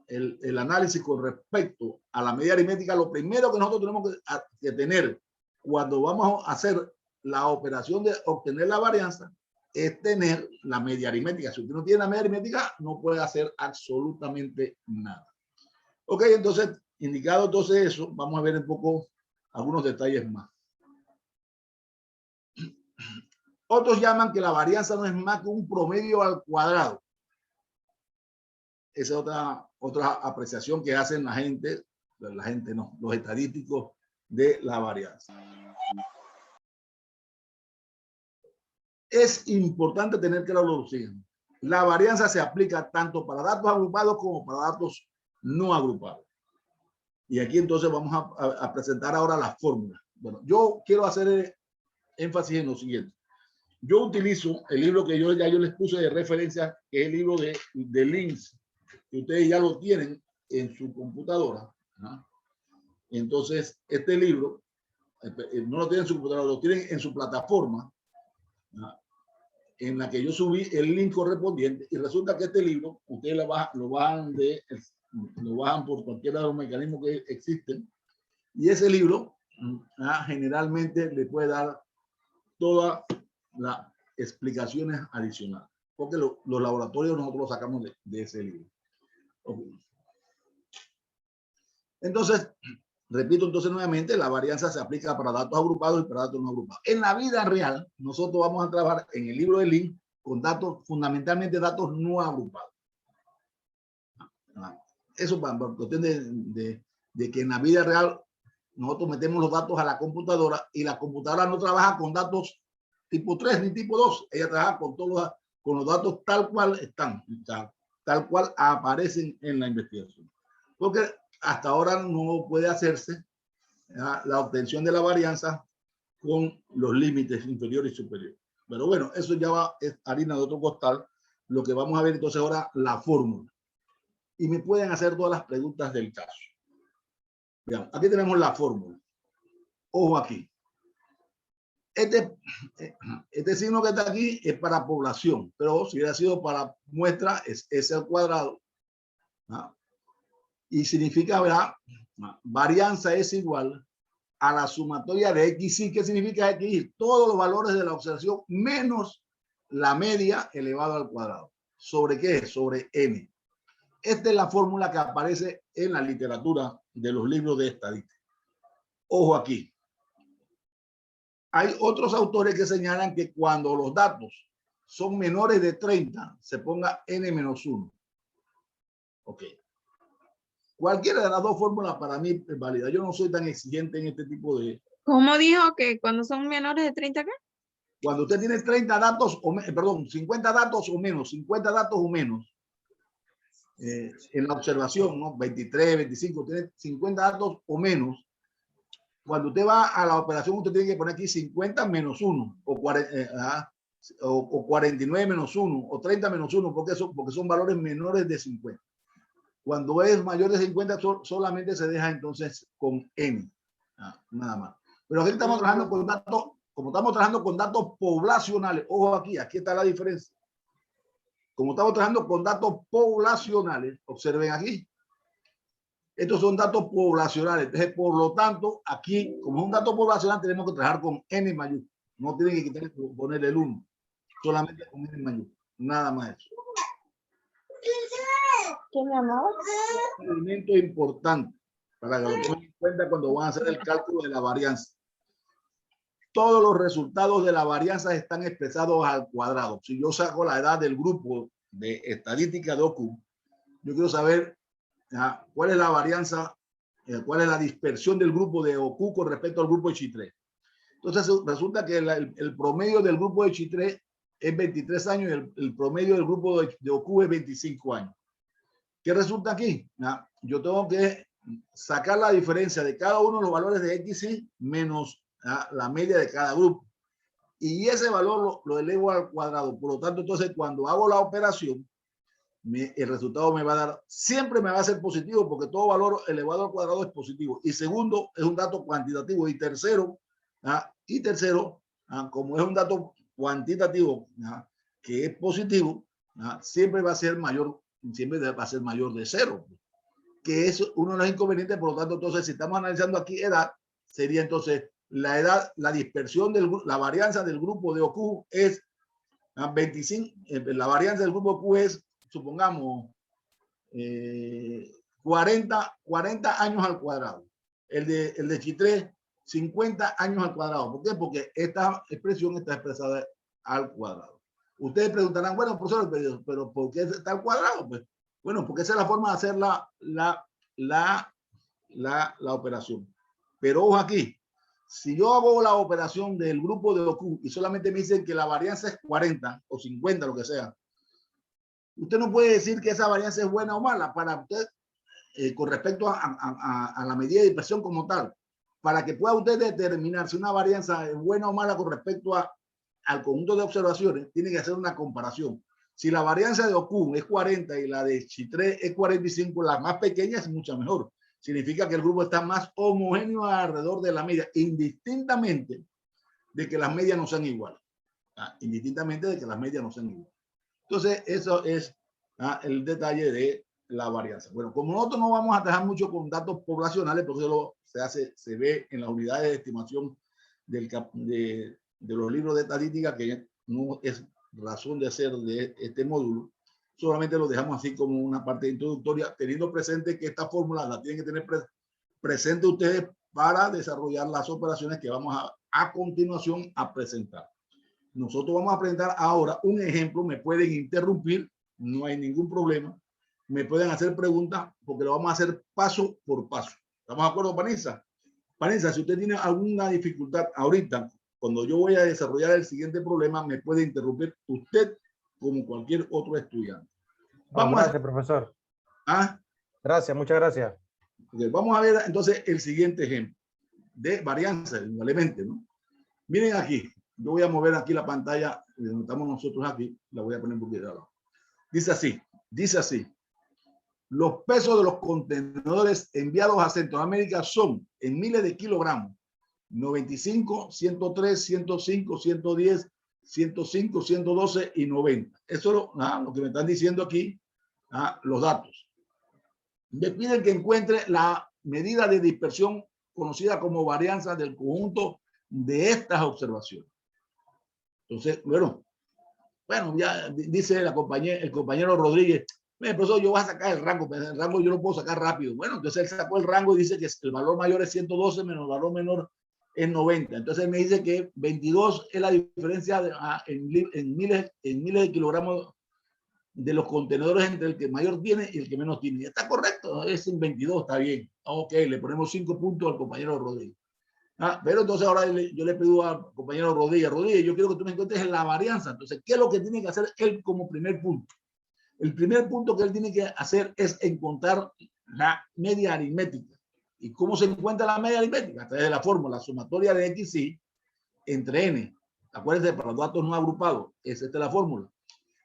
el análisis con respecto a la media aritmética, lo primero que nosotros tenemos que tener cuando vamos a hacer la operación de obtener la varianza es tener la media aritmética. Si usted no tiene la media aritmética, no puede hacer absolutamente nada. Ok, entonces, indicado entonces eso, vamos a ver un poco algunos detalles más. Otros llaman que la varianza no es más que un promedio al cuadrado. Esa es otra apreciación que hacen la gente no, los estadísticos de la varianza. Es importante tener claro lo siguiente. La varianza se aplica tanto para datos agrupados como para datos no agrupados. Y aquí entonces vamos a presentar ahora las fórmulas. Bueno, yo quiero hacer énfasis en lo siguiente. Yo utilizo el libro que yo les puse de referencia, que es el libro de Links, que ustedes ya lo tienen en su computadora. Entonces, este libro, no lo tienen en su computadora, lo tienen en su plataforma, en la que yo subí el link correspondiente, y resulta que este libro, ustedes lo bajan por cualquiera de los mecanismos que existen, y ese libro generalmente le puede dar todas las explicaciones adicionales, porque los laboratorios nosotros los sacamos de ese libro. Okay. Entonces, repito entonces nuevamente, la varianza se aplica para datos agrupados y para datos no agrupados. En la vida real, nosotros vamos a trabajar en el libro de Link con datos, fundamentalmente datos no agrupados. Eso para cuestión de que en la vida real nosotros metemos los datos a la computadora y la computadora no trabaja con datos tipo 3 ni tipo 2. Ella trabaja con los datos tal cual están, tal cual aparecen en la investigación. Porque hasta ahora no puede hacerse la obtención de la varianza con los límites inferiores y superiores. Pero bueno, eso ya es harina de otro costal. Lo que vamos a ver entonces ahora, la fórmula. Y me pueden hacer todas las preguntas del caso. Vean, aquí tenemos la fórmula. Ojo aquí. Este signo que está aquí es para población, pero si hubiera sido para muestra, es S al cuadrado. ¿Ah? Y significa, ¿verdad? Varianza es igual a la sumatoria de XY. ¿Qué significa XY? Todos los valores de la observación menos la media elevado al cuadrado. ¿Sobre qué? Sobre N. Esta es la fórmula que aparece en la literatura de los libros de estadística. Ojo aquí. Hay otros autores que señalan que cuando los datos son menores de 30, se ponga N-1. Ok. Cualquiera de las dos fórmulas para mí es válida. Yo no soy tan exigente en este tipo de... ¿Cómo dijo que cuando son menores de 30 qué? Cuando usted tiene 30 datos, perdón, 50 datos o menos, 50 datos o menos, en la observación, ¿no? 23, 25, tiene 50 datos o menos. Cuando usted va a la operación, usted tiene que poner aquí 50 menos 1, o 49 menos 1, o 30 menos 1, porque son valores menores de 50. Cuando es mayor de 50, solamente se deja entonces con N, nada más. Pero aquí estamos trabajando con datos, como estamos trabajando con datos poblacionales, ojo aquí está la diferencia. Como estamos trabajando con datos poblacionales, observen aquí. Estos son datos poblacionales. Entonces, por lo tanto, aquí, como es un dato poblacional, tenemos que trabajar con N mayúsculo. No tienen que ponerle el 1. Solamente con N mayúsculo. Nada más eso. ¿Qué, mi amor? Un elemento importante para que lo tomen en cuenta cuando van a hacer el cálculo de la varianza. Todos los resultados de la varianza están expresados al cuadrado. Si yo saco la edad del grupo de estadística de OCU, yo quiero saber cuál es la varianza, cuál es la dispersión del grupo de OCU con respecto al grupo de Chitré. Entonces resulta que el promedio del grupo de Chitré es 23 años y el promedio del grupo de OCU es 25 años. ¿Qué resulta aquí? Yo tengo que sacar la diferencia de cada uno de los valores de XY menos la media de cada grupo. Y ese valor lo elevo al cuadrado. Por lo tanto, entonces, cuando hago la operación, el resultado me va a dar, siempre me va a ser positivo, porque todo valor elevado al cuadrado es positivo. Y segundo, es un dato cuantitativo. Y tercero, como es un dato cuantitativo que es positivo, siempre va a ser mayor de 0, que es uno de los inconvenientes. Por lo tanto, entonces, si estamos analizando aquí edad, sería entonces la edad, la dispersión la varianza del grupo de OCU es 25, la varianza del grupo OCU es, supongamos, 40 años al cuadrado. El de Chitré, 50 años al cuadrado. ¿Por qué? Porque esta expresión está expresada al cuadrado. Ustedes preguntarán, bueno, profesor, pero ¿por qué está al cuadrado? Pues, bueno, porque esa es la forma de hacer la operación. Pero ojo aquí, si yo hago la operación del grupo de OCU y solamente me dicen que la varianza es 40 o 50, lo que sea, usted no puede decir que esa varianza es buena o mala para usted con respecto a la medida de dispersión como tal. Para que pueda usted determinar si una varianza es buena o mala con respecto al conjunto de observaciones, tiene que hacer una comparación. Si la varianza de OCU es 40 y la de Chitré es 45, la más pequeña es mucho mejor. Significa que el grupo está más homogéneo alrededor de la media, indistintamente de que las medias no sean iguales. Indistintamente de que las medias no sean iguales. Entonces, eso es el detalle de la varianza. Bueno, como nosotros no vamos a trabajar mucho con datos poblacionales, porque se ve en las unidades de estimación de los libros de estadística, que no es razón de ser de este módulo, solamente lo dejamos así como una parte introductoria, teniendo presente que esta fórmula la tienen que tener presente ustedes para desarrollar las operaciones que vamos a continuación a presentar. Nosotros vamos a presentar ahora un ejemplo. Me pueden interrumpir, no hay ningún problema. Me pueden hacer preguntas porque lo vamos a hacer paso por paso. ¿Estamos de acuerdo, Vanessa? Vanessa, si usted tiene alguna dificultad ahorita, cuando yo voy a desarrollar el siguiente problema, me puede interrumpir usted como cualquier otro estudiante. Gracias, profesor. Gracias, muchas gracias. Okay, vamos a ver entonces el siguiente ejemplo de varianza, igualmente, ¿no? Miren aquí. Yo voy a mover aquí la pantalla, donde estamos nosotros aquí, la voy a poner un poquito de abajo. Dice así. Los pesos de los contenedores enviados a Centroamérica son en miles de kilogramos: 95, 103, 105, 110, 105, 112 y 90. Eso es lo que me están diciendo aquí, los datos. Me piden que encuentre la medida de dispersión conocida como varianza del conjunto de estas observaciones. Entonces, bueno, ya dice el compañero Rodríguez, profesor, yo voy a sacar el rango yo lo puedo sacar rápido. Bueno, entonces él sacó el rango y dice que el valor mayor es 112 menos el valor menor es 90. Entonces él me dice que 22 es la diferencia en miles de kilogramos de los contenedores entre el que mayor tiene y el que menos tiene. Está correcto, es en 22, está bien. Ok, le ponemos 5 puntos al compañero Rodríguez. Pero entonces ahora yo le pido al compañero Rodríguez, yo quiero que tú me encuentres la varianza. Entonces, ¿qué es lo que tiene que hacer él como primer punto? El primer punto que él tiene que hacer es encontrar la media aritmética. ¿Y cómo se encuentra la media aritmética? A través de la fórmula sumatoria de XY entre N. Acuérdense, para los datos no agrupados, esta es la fórmula.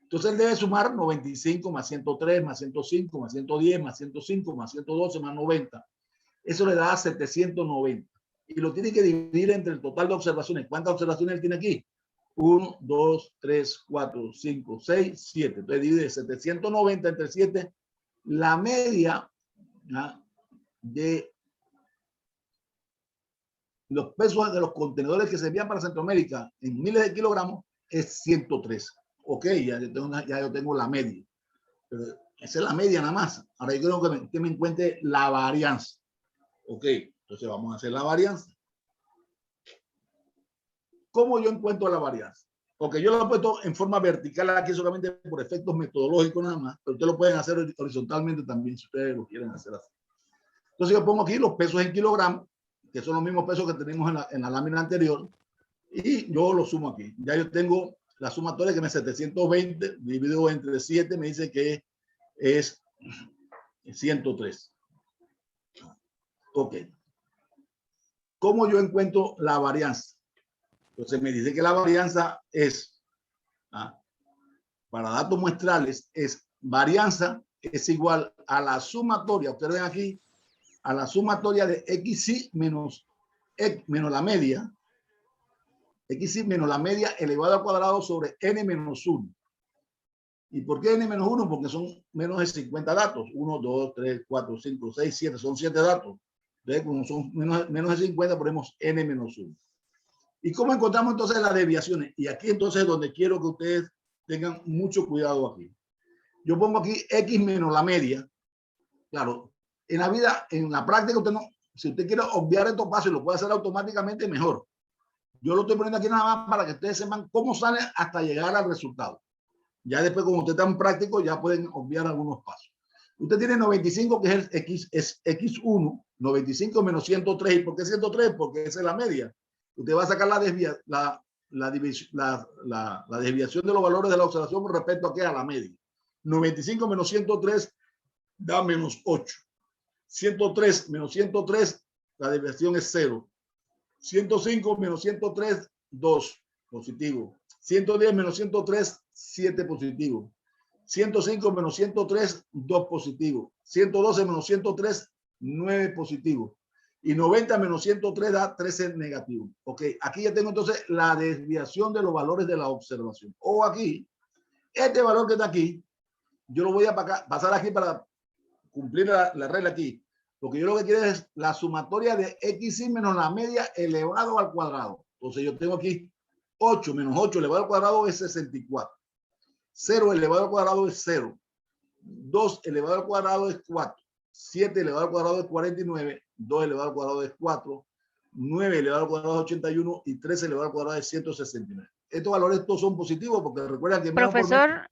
Entonces él debe sumar 95 más 103 más 105 más 110 más 105 más 112 más 90. Eso le da 790. Y lo tiene que dividir entre el total de observaciones. ¿Cuántas observaciones él tiene aquí? 1, 2, 3, 4, 5, 6, 7. Entonces divide 790 entre 7. La media de los pesos de los contenedores que se envían para Centroamérica en miles de kilogramos es 103. Ok, ya yo tengo la media. Pero esa es la media nada más. Ahora yo quiero que me encuentre la varianza. Ok, entonces vamos a hacer la varianza. ¿Cómo yo encuentro la varianza? Porque yo lo he puesto en forma vertical aquí solamente por efectos metodológicos nada más, pero ustedes lo pueden hacer horizontalmente también si ustedes lo quieren hacer así. Entonces yo pongo aquí los pesos en kilogramos, que son los mismos pesos que tenemos en la lámina anterior, y yo lo sumo aquí. Ya yo tengo la sumatoria que me es 720 dividido entre 7, me dice que es 103. Ok. ¿Cómo yo encuentro la varianza? Entonces me dice que la varianza es, para datos muestrales, varianza es igual a la sumatoria, ustedes ven aquí, a la sumatoria de XY menos la media, XY menos la media elevado al cuadrado sobre N menos 1. ¿Y por qué N menos 1? Porque son menos de 50 datos. 1, 2, 3, 4, 5, 6, 7. Son 7 datos. Entonces, como son menos de 50, ponemos N menos 1. ¿Y cómo encontramos entonces las desviaciones? Y aquí entonces es donde quiero que ustedes tengan mucho cuidado aquí. Yo pongo aquí X menos la media. Claro, en la vida, en la práctica, usted no, si usted quiere obviar estos pasos y lo puede hacer automáticamente, mejor. Yo lo estoy poniendo aquí nada más para que ustedes sepan cómo sale hasta llegar al resultado. Ya después, como usted está en práctico, ya pueden obviar algunos pasos. Usted tiene 95, que es X1, 95 menos 103. ¿Y por qué 103? Porque esa es la media. Usted va a sacar la desviación de los valores de la observación con respecto a la media. 95 menos 103 da menos 8. 103 menos 103, la desviación es 0. 105 menos 103, 2, positivo. 110 menos 103, 7, positivo. 105 menos 103, 2, positivo. 112 menos 103, 9, positivo. Y 90 menos 103 da 13, negativo. Ok, aquí ya tengo entonces la desviación de los valores de la observación. O aquí, este valor que está aquí, yo lo voy a pasar aquí para cumplir la regla aquí. Porque yo lo que quiero es la sumatoria de XY menos la media elevado al cuadrado. Entonces yo tengo aquí 8 menos 8 elevado al cuadrado es 64. 0 elevado al cuadrado es 0. 2 elevado al cuadrado es 4. 7 elevado al cuadrado es 49. 2 elevado al cuadrado es 4. 9 elevado al cuadrado es 81. Y 13 elevado al cuadrado es 169. Estos valores todos son positivos porque recuerdan que... Profesor,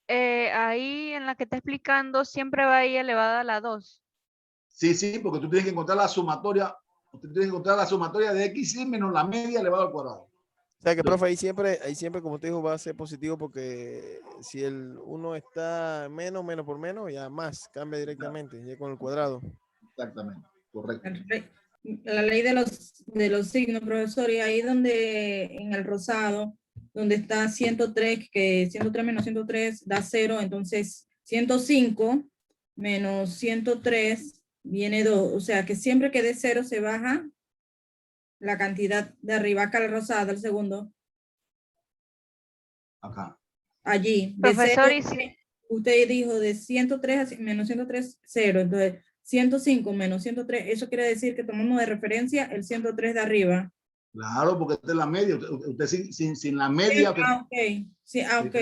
ahí en la que está explicando siempre va ahí elevada a la 2. Sí, porque tú tienes que encontrar la sumatoria. Usted tiene que encontrar la sumatoria de XY menos la media elevado al cuadrado. O sea que, profe, ahí siempre, como te dijo, va a ser positivo porque si el 1 está menos por menos, ya más cambia directamente, ya con el cuadrado. Exactamente, correcto. La ley de los signos, profesor, y ahí donde, en el rosado, donde está 103, que 103 menos 103 da 0, entonces 105 menos 103 viene 2. O sea que siempre que de 0 se baja la cantidad de arriba, acá la rosada, el segundo. Acá. Allí. De Profesor, 0, y si, usted dijo de 103 a menos 103, 0. Entonces, 105 menos 103, eso quiere decir que tomamos de referencia el 103 de arriba. Claro, porque esta es la media. Usted sin la media. Sí, ok. Sí, ok,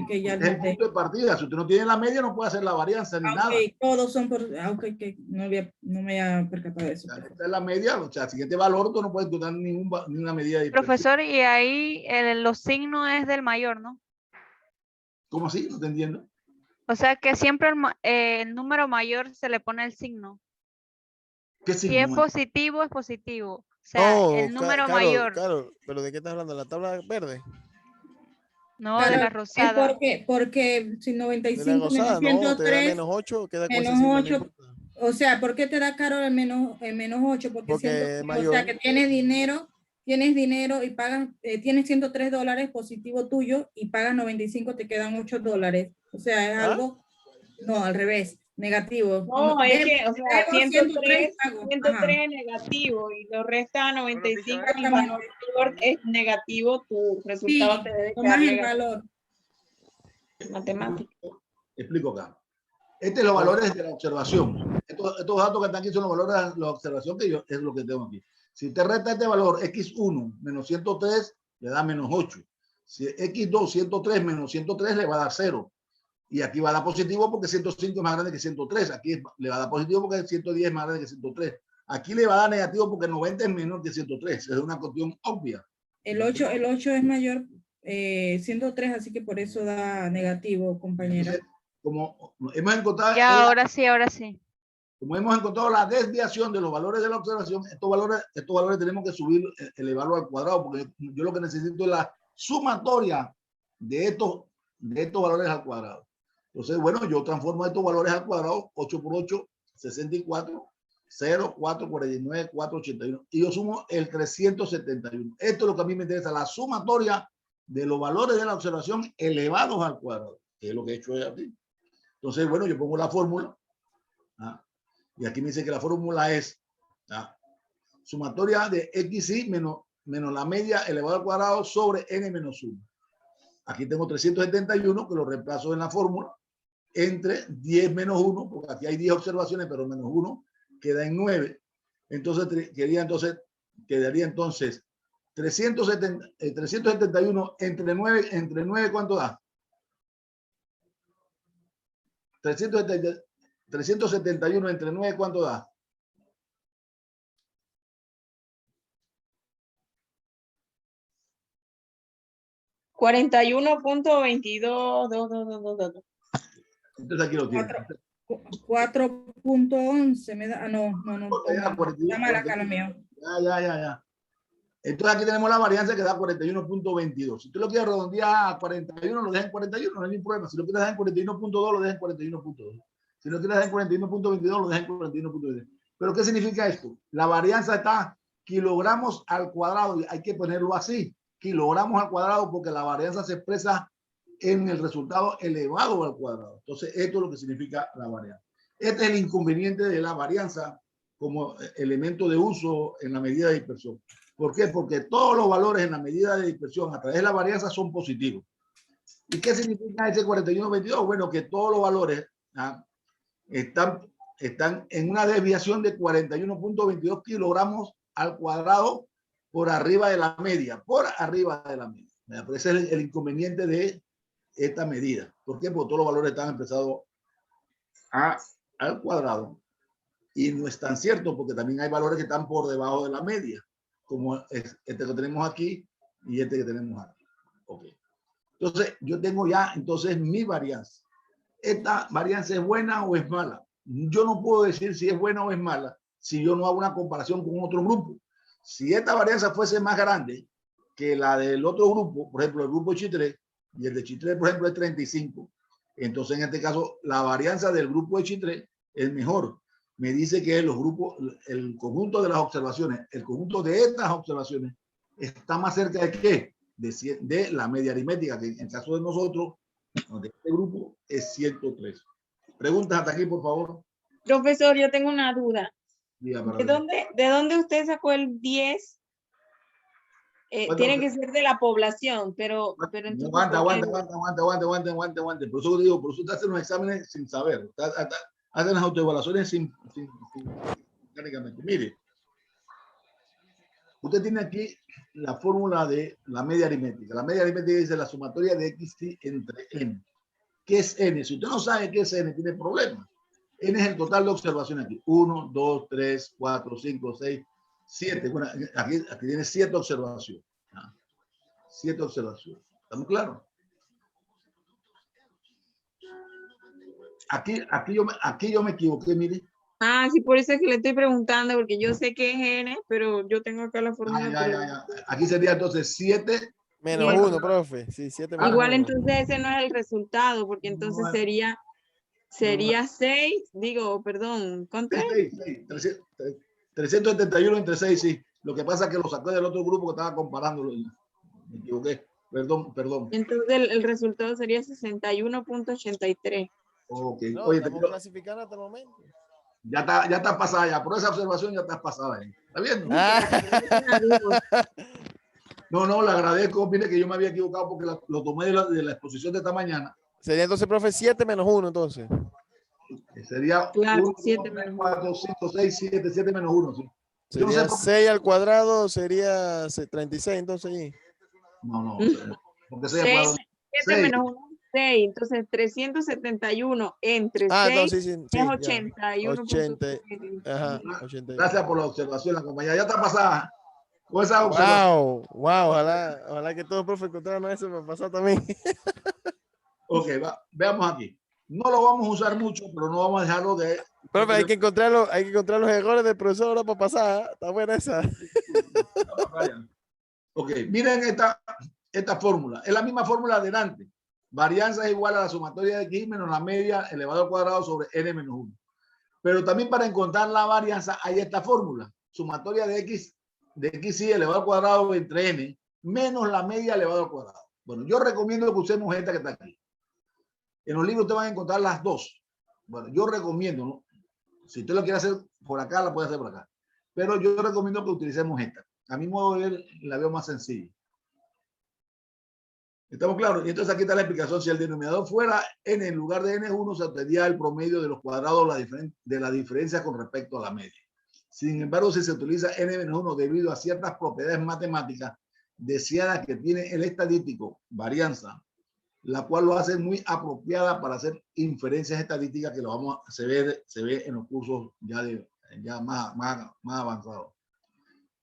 que ya Es el punto de partida. Si usted no tiene la media, no puede hacer la varianza ni nada. Todos son por. Ok, no me había percatado de eso. Esta es la media. O sea, siguiente valor, tú no puedes encontrar ninguna medida de profesor, y ahí los signos es del mayor, ¿no? ¿Cómo así? No te entiendo. O sea que siempre el número mayor se le pone el signo. ¿Qué Si signo es es? positivo, es positivo. O sea, el número mayor. Claro, pero ¿de qué estás hablando? ¿La tabla verde? No, Claro, de la es porque porque si De la 95 gozada, menos no, te da 103, menos 8, queda con ese menos signo, no 8, importa. o sea, ¿por qué te da caro el menos 8? Porque, Porque es o mayor. sea, que tienes dinero y pagas, tienes $103 positivo tuyo y pagas 95, te quedan $8. O sea, es ¿Ah? algo, no, al revés, negativo. No, es que, o sea, 103 pago. 103 es negativo y lo resta 95 y Exactamente. valor es negativo, tu resultado Sí, te debe tomas quedar el negativo. valor. Matemática. Explico acá. Estos son los valores de la observación. Estos datos que están aquí son los valores de la observación que yo es lo que tengo aquí. Si usted resta este valor x1 menos 103, le da menos 8. Si x2, 103 menos 103, le va a dar 0. Y aquí va a dar positivo porque 105 es más grande que 103. Aquí le va a dar positivo porque 110 es más grande que 103. Aquí le va a dar negativo porque 90 es menor que 103. Es una cuestión obvia. El 8 es mayor 103, así que por eso da negativo, compañera. Entonces, como hemos encontrado, Ya, ahora sí. como hemos encontrado la desviación de los valores de la observación, estos valores tenemos que subir, elevarlo al cuadrado, porque yo lo que necesito es la sumatoria de estos valores al cuadrado. Entonces, bueno, yo transformo estos valores al cuadrado, 8 por 8, 64, 0, 4, 49, 4, 81, y yo sumo el 371. Esto es lo que a mí me interesa, la sumatoria de los valores de la observación elevados al cuadrado, que es lo que he hecho aquí. Entonces, bueno, yo pongo la fórmula, ¿ah? Y aquí me dice que la fórmula es sumatoria de xy menos la media elevado al cuadrado sobre n menos 1. Aquí tengo 371 que lo reemplazo en la fórmula entre 10 menos 1, porque aquí hay 10 observaciones, pero menos 1 queda en 9. Entonces, quedaría entonces 371 entre 9, ¿cuánto da? 371 entre 9, ¿cuánto da? $41.22. Entonces aquí lo tiene. 4.11 me da, no. Dame la cara mío. Ya. Entonces aquí tenemos la varianza que da 41.22. Si tú lo quieres redondear a 41, lo dejas en 41, no hay ningún problema. Si lo quieres dejar en 41.2, lo dejas en 41.2. Si lo quieres dejar en 41.22, lo dejas en 41.22. ¿Pero qué significa esto? La varianza está kilogramos al cuadrado. Hay que ponerlo así, kilogramos al cuadrado, porque la varianza se expresa en el resultado elevado al cuadrado. Entonces, esto es lo que significa la varianza. Este es el inconveniente de la varianza como elemento de uso en la medida de dispersión. ¿Por qué? Porque todos los valores en la medida de dispersión a través de la varianza son positivos. ¿Y qué significa ese 41.22? Bueno, que todos los valores están en una desviación de 41.22 kilogramos al cuadrado por arriba de la media, Pero ese es el inconveniente de esta medida. ¿Por qué? Porque todos los valores están empezados al cuadrado. Y no es tan cierto, porque también hay valores que están por debajo de la media, como este que tenemos aquí y este que tenemos aquí. Okay. Entonces, yo tengo ya mi varianza. ¿Esta varianza es buena o es mala? Yo no puedo decir si es buena o es mala si yo no hago una comparación con otro grupo. Si esta varianza fuese más grande que la del otro grupo, por ejemplo, el grupo Chi3, y el de Chi3, por ejemplo, es 35, entonces en este caso la varianza del grupo de Chi3 es mejor. Me dice que los grupos, el conjunto de las observaciones, el conjunto de estas observaciones está más cerca de qué? De la media aritmética, que en el caso de nosotros, de este grupo, es 103. Preguntas hasta aquí, por favor. Profesor, yo tengo una duda. Dígame, ¿De dónde usted sacó el 10? Tiene que ser de la población, pero entonces... Aguante. Por eso digo, por eso usted hace unos exámenes sin saber. Hace las autoevaluaciones sin mecánicamente. Mire, usted tiene aquí la fórmula de la media aritmética. La media aritmética dice la sumatoria de x entre n. ¿Qué es n? Si usted no sabe qué es n, tiene problemas. N es el total de observaciones aquí. 1, 2, 3, 4, 5, 6, 7. Bueno, aquí tiene 7 observaciones. 7 observaciones. ¿Estamos claros? Aquí yo me equivoqué, mire. Ah, sí, por eso es que le estoy preguntando, porque yo sé que es n, pero yo tengo acá la fórmula. Ya. Aquí sería entonces 7 menos 1, profe. Sí, 7 menos igual 1. entonces ese no es el resultado, porque entonces sería 6, digo, perdón, ¿cuánto es? 371 entre 6, sí. Lo que pasa es que lo saqué del otro grupo que estaba comparándolo. Me equivoqué. Perdón. Entonces el resultado sería 61.83. Ok. No, Oye, estamos clasificando hasta el momento. Ya está pasada ya. Por esa observación ya estás pasada ahí. ¿Está bien? No, le agradezco. Mire que yo me había equivocado porque lo tomé de la exposición de esta mañana. Sería entonces, profe, 7 menos 1, entonces. Sería claro, 1, 2, 3, 4, 5, 6, 7, 7 menos 1. ¿Sí? Sería 6 al cuadrado, sería 36, entonces allí. No. Porque 6, 7 menos 1, 6. Entonces 371 entre 6 no, sí, es 81. 80. Ajá, 80. Gracias por la observación, la compañía. Ya está pasada. Con esa observación. Wow. Ojalá que todos los profes encontraran eso me pasó también. Ok, veamos aquí. No lo vamos a usar mucho, pero no vamos a dejarlo de... Profe, hay que encontrar los errores del profesor ahora para pasar. Está buena esa. Ok, miren esta fórmula. Es la misma fórmula de antes. Varianza es igual a la sumatoria de x menos la media elevado al cuadrado sobre n menos 1. Pero también para encontrar la varianza hay esta fórmula. Sumatoria de x y elevado al cuadrado entre n menos la media elevado al cuadrado. Bueno, yo recomiendo que usemos esta que está aquí. En los libros te van a encontrar las dos. Bueno, yo recomiendo, ¿no? Si usted lo quiere hacer por acá, la puede hacer por acá. Pero yo recomiendo que utilicemos esta. A mi modo de ver, la veo más sencilla. ¿Estamos claros? Y entonces aquí está la explicación. Si el denominador fuera n en lugar de n1, se obtendría el promedio de los cuadrados de la diferencia con respecto a la media. Sin embargo, si se utiliza n-1 debido a ciertas propiedades matemáticas deseadas que tiene el estadístico, varianza, la cual lo hace muy apropiada para hacer inferencias estadísticas que se ve en los cursos ya más avanzados.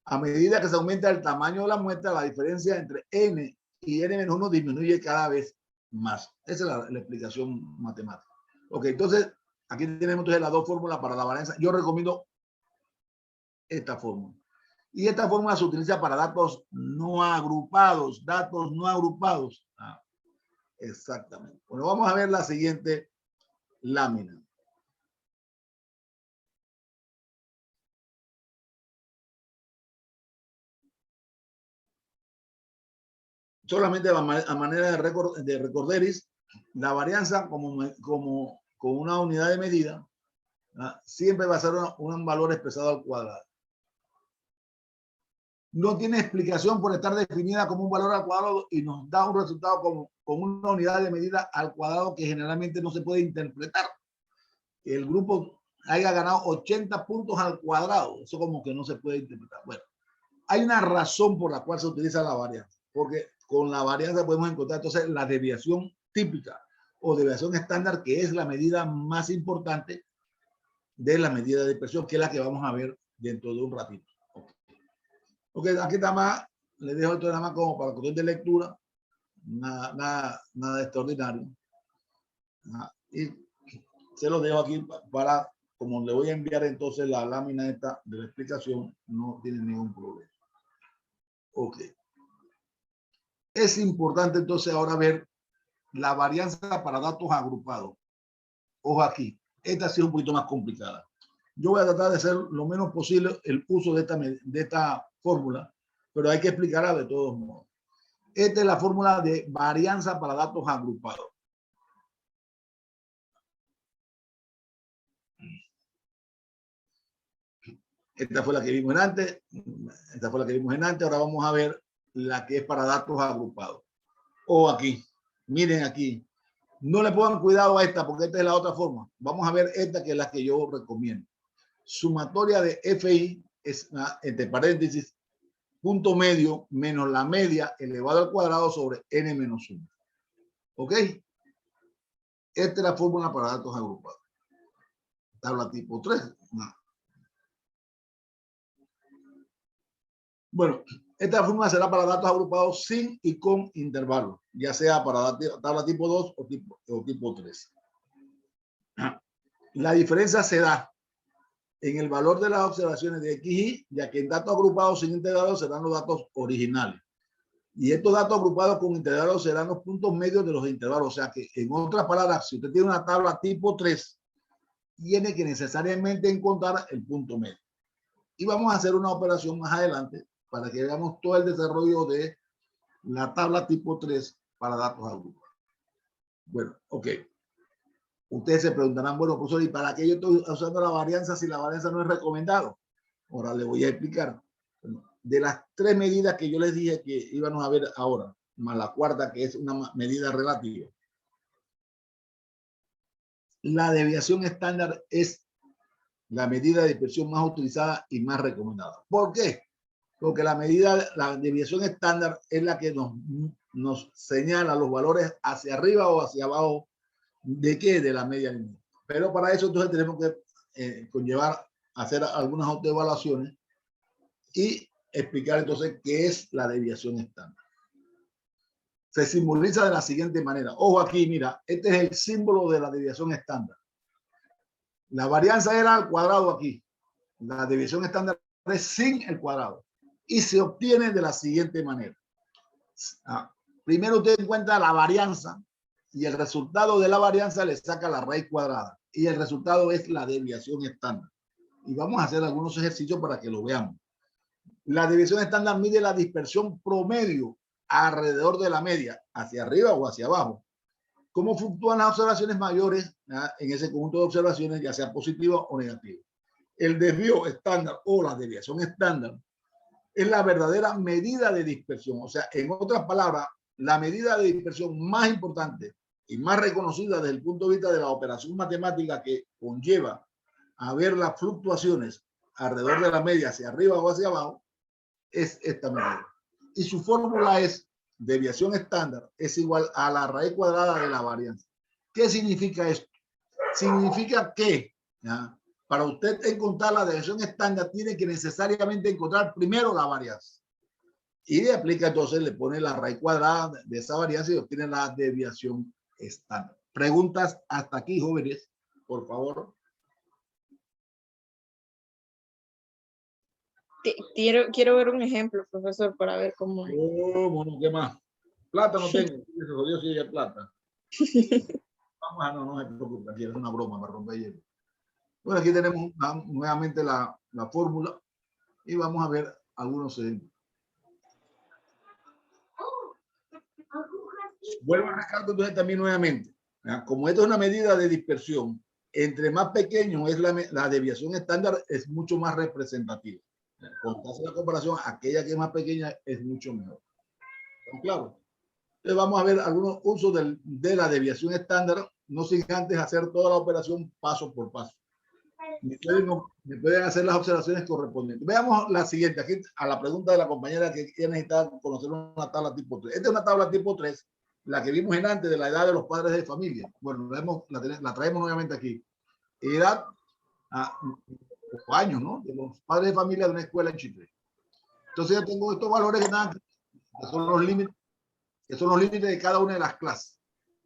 A medida que se aumenta el tamaño de la muestra, la diferencia entre n y n-1 disminuye cada vez más. Esa es la explicación matemática. Ok, entonces aquí tenemos entonces las dos fórmulas para la varianza. Yo recomiendo esta fórmula. Y esta fórmula se utiliza para datos no agrupados. Exactamente. Bueno, vamos a ver la siguiente lámina. Solamente a manera de recorderis, la varianza como una unidad de medida, siempre va a ser un valor expresado al cuadrado. No tiene explicación por estar definida como un valor al cuadrado y nos da un resultado con una unidad de medida al cuadrado que generalmente no se puede interpretar. El grupo haya ganado 80 puntos al cuadrado. Eso como que no se puede interpretar. Bueno, hay una razón por la cual se utiliza la varianza, porque con la varianza podemos encontrar entonces la desviación típica o desviación estándar, que es la medida más importante de la medida de presión, que es la que vamos a ver dentro de un ratito. Ok, aquí está más, le dejo esto nada más como para cuestión de lectura, nada extraordinario. Y se lo dejo aquí para, como le voy a enviar entonces la lámina esta de la explicación, no tiene ningún problema. Ok. Es importante entonces ahora ver la varianza para datos agrupados. Ojo aquí, esta sí es un poquito más complicada. Yo voy a tratar de hacer lo menos posible el uso de esta fórmula, pero hay que explicarla de todos modos. Esta es la fórmula de varianza para datos agrupados. Esta fue la que vimos en antes. Esta fue la que vimos en antes. Ahora vamos a ver la que es para datos agrupados. O aquí. Miren aquí. No le pongan cuidado a esta porque esta es la otra forma. Vamos a ver esta que es la que yo recomiendo. Sumatoria de FI es, entre paréntesis, punto medio menos la media elevado al cuadrado sobre n menos 1. ¿Ok? Esta es la fórmula para datos agrupados. Tabla tipo 3. No. Bueno, esta fórmula será para datos agrupados sin y con intervalos, ya sea para tabla tipo 2 o tipo 3. La diferencia se da en el valor de las observaciones de XY, ya que en datos agrupados sin intervalos serán los datos originales. Y estos datos agrupados con intervalos serán los puntos medios de los intervalos. O sea que, en otras palabras, si usted tiene una tabla tipo 3, tiene que necesariamente encontrar el punto medio. Y vamos a hacer una operación más adelante para que veamos todo el desarrollo de la tabla tipo 3 para datos agrupados. Bueno, ok. Ustedes se preguntarán, bueno, profesor, ¿y para qué yo estoy usando la varianza si la varianza no es recomendado? Ahora le voy a explicar. De las 3 medidas que yo les dije que íbamos a ver ahora, más la cuarta que es una medida relativa, la desviación estándar es la medida de dispersión más utilizada y más recomendada. ¿Por qué? Porque la desviación estándar es la que nos señala los valores hacia arriba o hacia abajo. ¿De qué? De la media lineal. Pero para eso entonces tenemos que conllevar hacer algunas autoevaluaciones y explicar entonces qué es la desviación estándar. Se simboliza de la siguiente manera. Ojo aquí, mira, este es el símbolo de la desviación estándar. La varianza era al cuadrado aquí. La desviación estándar es sin el cuadrado. Y se obtiene de la siguiente manera. Primero usted encuentra la varianza y el resultado de la varianza le saca la raíz cuadrada. Y el resultado es la desviación estándar. Y vamos a hacer algunos ejercicios para que lo veamos. La desviación estándar mide la dispersión promedio alrededor de la media, hacia arriba o hacia abajo. ¿Cómo fluctúan las observaciones mayores en ese conjunto de observaciones, ya sea positivo o negativo? El desvío estándar o la desviación estándar es la verdadera medida de dispersión. O sea, en otras palabras, la medida de dispersión más importante y más reconocida desde el punto de vista de la operación matemática que conlleva a ver las fluctuaciones alrededor de la media hacia arriba o hacia abajo es esta medida. Y su fórmula es desviación estándar es igual a la raíz cuadrada de la varianza. ¿Qué significa esto? Significa que para usted encontrar la desviación estándar tiene que necesariamente encontrar primero la varianza. Y le aplica entonces, le pone la raíz cuadrada de esa varianza y obtiene la desviación estándar. Preguntas hasta aquí, jóvenes, por favor. Quiero ver un ejemplo, profesor, para ver cómo es. Bueno, ¿qué más? Plata no tengo. Yo sí hay plata. Vamos a no se preocupe, aquí es una broma para romper hielo. Bueno, aquí tenemos nuevamente la fórmula y vamos a ver algunos ejemplos. Vuelvo a recalcar entonces también nuevamente. Como esto es una medida de dispersión, entre más pequeño es la desviación estándar, es mucho más representativa. Cuando hace la comparación, aquella que es más pequeña es mucho mejor. Claro. Entonces vamos a ver algunos usos de la desviación estándar, no sin antes hacer toda la operación paso por paso. Me pueden hacer las observaciones correspondientes. Veamos la siguiente, aquí a la pregunta de la compañera que necesita conocer una tabla tipo 3. Esta es una tabla tipo 3, la que vimos en antes de la edad de los padres de familia. Bueno, la traemos nuevamente aquí. Edad, años, ¿no? De los padres de familia de una escuela en Chile. Entonces yo tengo estos valores que son los límites de cada una de las clases.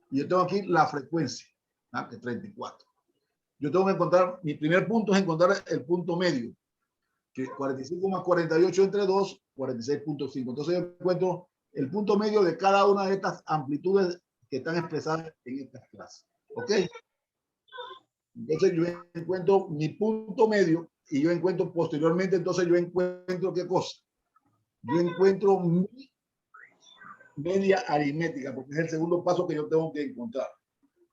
Y yo tengo aquí la frecuencia, que es 34. Yo tengo que encontrar, mi primer punto es encontrar el punto medio, que 45 más 48 entre 2, 46.5. Entonces yo encuentro el punto medio de cada una de estas amplitudes que están expresadas en estas clases. ¿Ok? Entonces yo encuentro mi punto medio y yo encuentro posteriormente, entonces yo encuentro ¿qué cosa? Yo encuentro mi media aritmética, porque es el segundo paso que yo tengo que encontrar.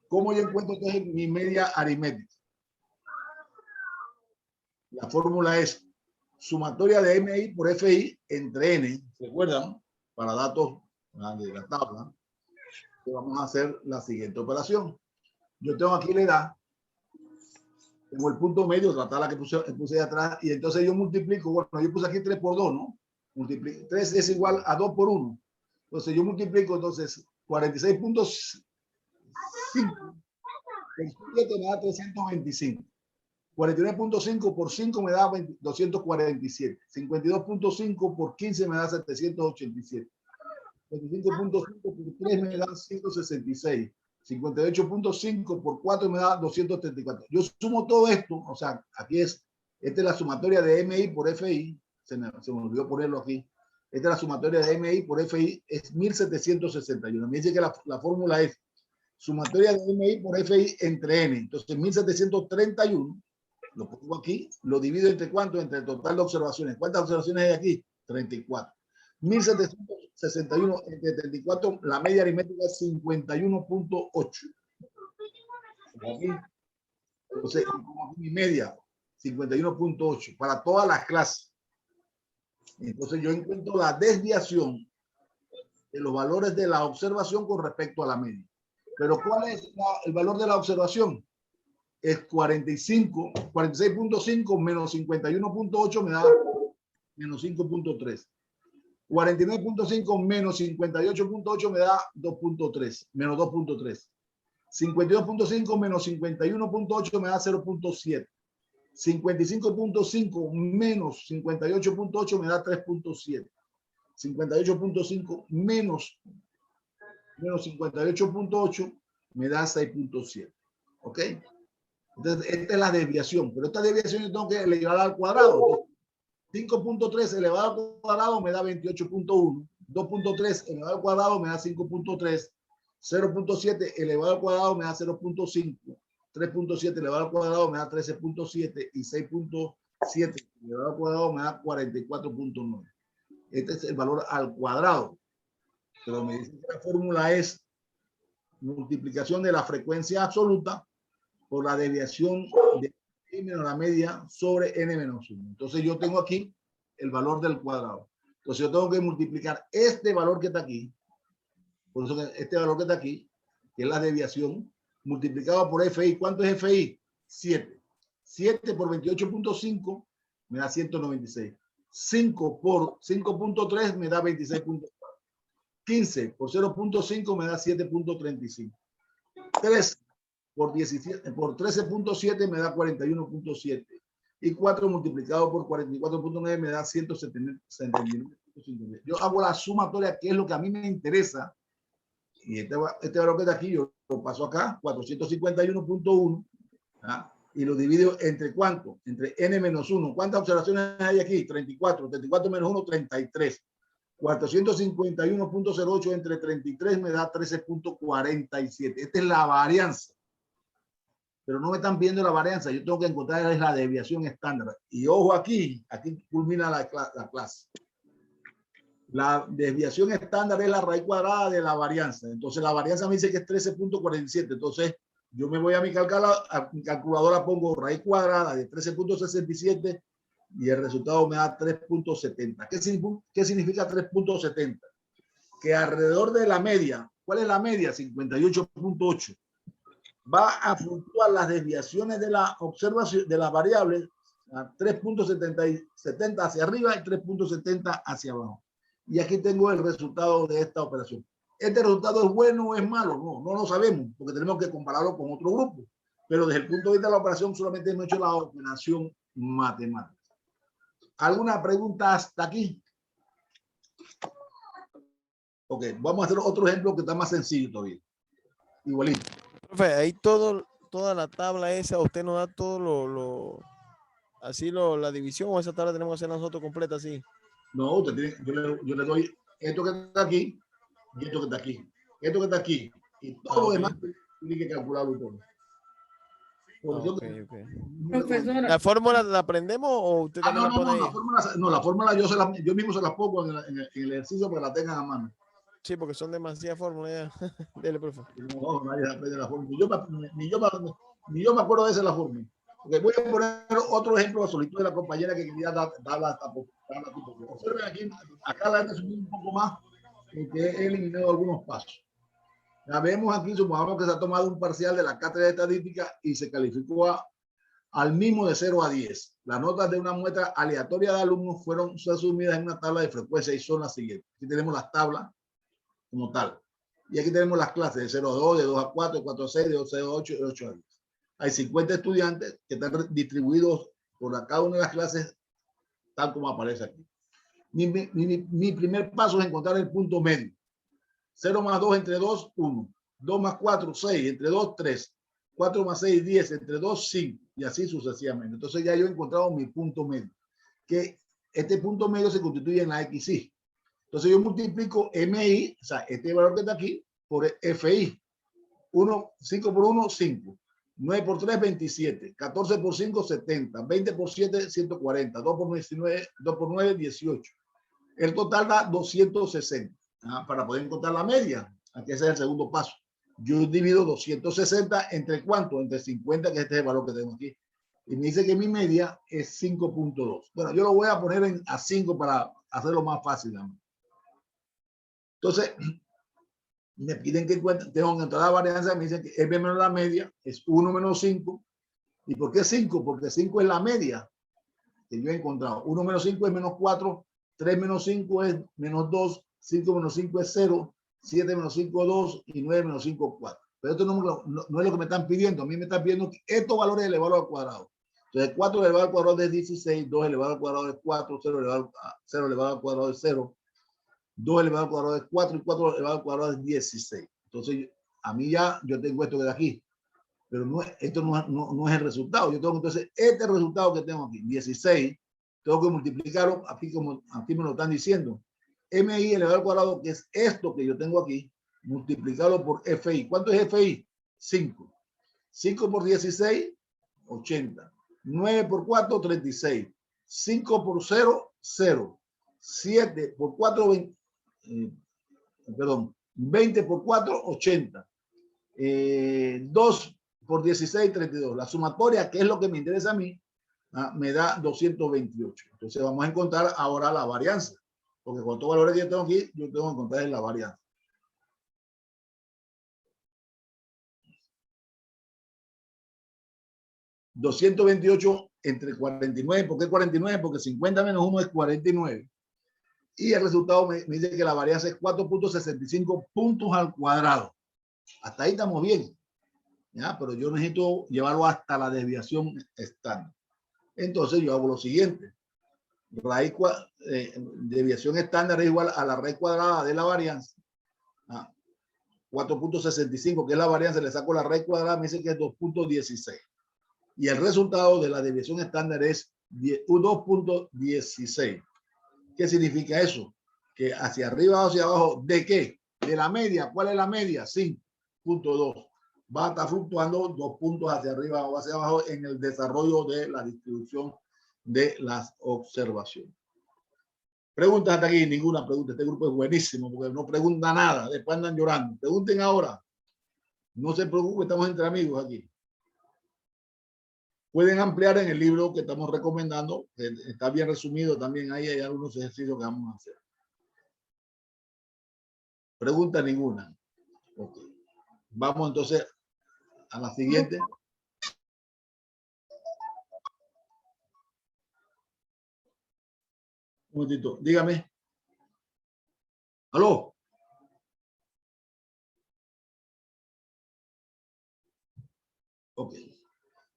¿Cómo yo encuentro entonces mi media aritmética? La fórmula es sumatoria de MI por FI entre N, ¿recuerdan? Para datos de la tabla, vamos a hacer la siguiente operación. Yo tengo aquí la edad, tengo el punto medio, la tabla que puse de atrás, y entonces yo multiplico, bueno, yo puse aquí 3 por 2, ¿no? 3 es igual a 2 por 1. Entonces yo multiplico, entonces 46.5 me da 325. 49.5 por 5 me da 247. 52.5 por 15 me da 787. 25.5 por 3 me da 166. 58.5 por 4 me da 234. Yo sumo todo esto, o sea, aquí esta es la sumatoria de MI por FI, se me olvidó ponerlo aquí. Esta es la sumatoria de MI por FI, es 1761. Me dice que la fórmula es sumatoria de MI por FI entre N. Entonces, 1731, lo pongo aquí, lo divido entre ¿cuánto? Entre el total de observaciones. ¿Cuántas observaciones hay aquí? 34. 1761 entre 34, la media aritmética es 51.8. Entonces, mi media, 51.8 para todas las clases. Entonces, yo encuentro la desviación de los valores de la observación con respecto a la media. Pero ¿cuál es el valor de la observación? Es 46.5 menos 51.8 me da menos 5.3. 49.5 menos 58.8 me da 2.3, menos 2.3. 52.5 menos 51.8 me da 0.7. 55.5 menos 58.8 me da 3.7. 58.5 menos 58.8 me da 6.7. ¿Ok? Entonces, esta es la desviación, pero esta desviación yo tengo que elevarla al cuadrado. 5.3 elevado al cuadrado me da 28.1. 2.3 elevado al cuadrado me da 5.3. 0.7 elevado al cuadrado me da 0.5. 3.7 elevado al cuadrado me da 13.7 y 6.7 elevado al cuadrado me da 44.9. Este es el valor al cuadrado. Pero me dice que la fórmula es multiplicación de la frecuencia absoluta por la desviación de n menos la media sobre n menos 1. Entonces yo tengo aquí el valor del cuadrado. Entonces yo tengo que multiplicar este valor que está aquí, por eso que este valor que está aquí, que es la desviación, multiplicado por FI. ¿Cuánto es FI? 7. 7 por 28.5 me da 196. 5 por 5.3 me da 26.4. 15 por 0.5 me da 7.35. 3 por 13.7 me da 41.7. Y 4 multiplicado por 44.9 me da 179.59. Yo hago la sumatoria, que es lo que a mí me interesa. Y este valor que está aquí, yo lo paso acá, 451.1. ¿ah? Y lo divido entre ¿cuánto? Entre n menos 1. ¿Cuántas observaciones hay aquí? 34. 34 menos 1, 33. 451.08 entre 33 me da 13.47. Esta es la varianza. Pero no me están viendo la varianza. Yo tengo que encontrar la desviación estándar. Y ojo aquí culmina la clase. La desviación estándar es la raíz cuadrada de la varianza. Entonces la varianza me dice que es 13.47. Entonces yo me voy a mi calculadora, pongo raíz cuadrada de 13.67 y el resultado me da 3.70. ¿Qué significa 3.70? Que alrededor de la media, ¿cuál es la media? 58.8. Va a fluctuar las desviaciones de la observación de las variables a 3.70 hacia arriba y 3.70 hacia abajo. Y aquí tengo el resultado de esta operación. ¿Este resultado es bueno o es malo? No lo sabemos, porque tenemos que compararlo con otro grupo. Pero desde el punto de vista de la operación, solamente hemos hecho la operación matemática. ¿Alguna pregunta hasta aquí? Ok, vamos a hacer otro ejemplo que está más sencillo todavía. Igualito. Profe, ahí toda la tabla esa, usted nos da todo la división, o esa tabla tenemos que hacer nosotros completa así. No, usted tiene, yo le doy esto que está aquí y esto que está aquí. Esto que está aquí y todo lo demás tiene que calcularlo todo. Okay. Profesor. ¿La fórmula la aprendemos o usted también la pone ahí? La fórmula yo mismo se las pongo en el ejercicio para que la tengan a mano. Sí, porque son demasiadas fórmulas ya. Dele, profe. No, nadie aprende la fórmula. Ni yo me acuerdo de esa la fórmula. Okay, voy a poner otro ejemplo a solicitud de la compañera que quería dar la observen aquí, acá la resumí un poco más, porque he eliminado algunos pasos. Ya vemos aquí, supongamos que se ha tomado un parcial de la cátedra de estadística y se calificó al mismo de 0 a 10. Las notas de una muestra aleatoria de alumnos fueron asumidas en una tabla de frecuencia y son las siguientes. Aquí tenemos las tablas como tal. Y aquí tenemos las clases de 0 a 2, de 2 a 4, de 4 a 6, de 12 a 8 y de 8 a 10. Hay 50 estudiantes que están distribuidos por cada una de las clases tal como aparece aquí. Mi primer paso es encontrar el punto medio. 0 más 2 entre 2, 1. 2 más 4, 6. Entre 2, 3. 4 más 6, 10. Entre 2, 5. Y así sucesivamente. Entonces ya yo he encontrado mi punto medio. Que este punto medio se constituye en la XY. Entonces yo multiplico MI, o sea, este valor que está aquí, por FI. 5 por 1, 5. 9 por 3, 27. 14 por 5, 70. 20 por 7, 140. 2 por 9, 18. El total da 260. Para poder encontrar la media. Aquí ese es el segundo paso. Yo divido 260 entre ¿cuánto? Entre 50, que este es el valor que tengo aquí. Y me dice que mi media es 5.2. Bueno, yo lo voy a poner a 5 para hacerlo más fácil. Entonces, me piden que tengo que entrar la varianza, me dicen que M menos la media es 1 menos 5. ¿Y por qué 5? Porque 5 es la media que yo he encontrado. 1 menos 5 es menos 4, 3 menos 5 es menos 2, 5 menos 5 es 0, 7 menos 5 es 2 y 9 menos 5 es 4. Pero esto no es lo que me están pidiendo. A mí me están pidiendo que estos valores elevados al cuadrado. Entonces 4 elevado al cuadrado es 16, 2 elevado al cuadrado es 4, 0 elevado al cuadrado es 0. 2 elevado al cuadrado es 4 y 4 elevado al cuadrado es 16. Entonces, a mí ya yo tengo esto de aquí, pero esto no es el resultado. Yo tengo entonces este resultado que tengo aquí, 16, tengo que multiplicarlo, aquí como aquí me lo están diciendo. MI elevado al cuadrado, que es esto que yo tengo aquí, multiplicarlo por FI. ¿Cuánto es FI? 5. 5 por 16, 80. 9 por 4, 36. 5 por 0, 0. 7 por 4, 20. 20 por 4, 80. 2 por 16, 32. La sumatoria, que es lo que me interesa a mí, me da 228. Entonces vamos a encontrar ahora la varianza. Porque con todos los valores que yo tengo aquí, yo tengo que encontrar la varianza. $228 entre 49. ¿Por qué 49? Porque 50 menos 1 es 49. Y el resultado me dice que la varianza es 4.65 puntos al cuadrado. Hasta ahí estamos bien. ¿Ya? Pero yo necesito llevarlo hasta la desviación estándar. Entonces yo hago lo siguiente. Desviación estándar es igual a la raíz cuadrada de la varianza. 4.65, que es la varianza, le saco la raíz cuadrada, me dice que es 2.16. Y el resultado de la desviación estándar es 2.16. ¿Qué significa eso? Que hacia arriba o hacia abajo, ¿de qué? De la media. ¿Cuál es la media? 5.2. Va a estar fluctuando 2 puntos hacia arriba o hacia abajo en el desarrollo de la distribución de las observaciones. Preguntas hasta aquí, ninguna pregunta. Este grupo es buenísimo porque no pregunta nada. Después andan llorando. Pregunten ahora. No se preocupen, estamos entre amigos aquí. Pueden ampliar en el libro que estamos recomendando. Está bien resumido también. Ahí hay algunos ejercicios que vamos a hacer. Pregunta ninguna. Okay. Vamos entonces a la siguiente. Un momentito, dígame. ¿Aló? Ok.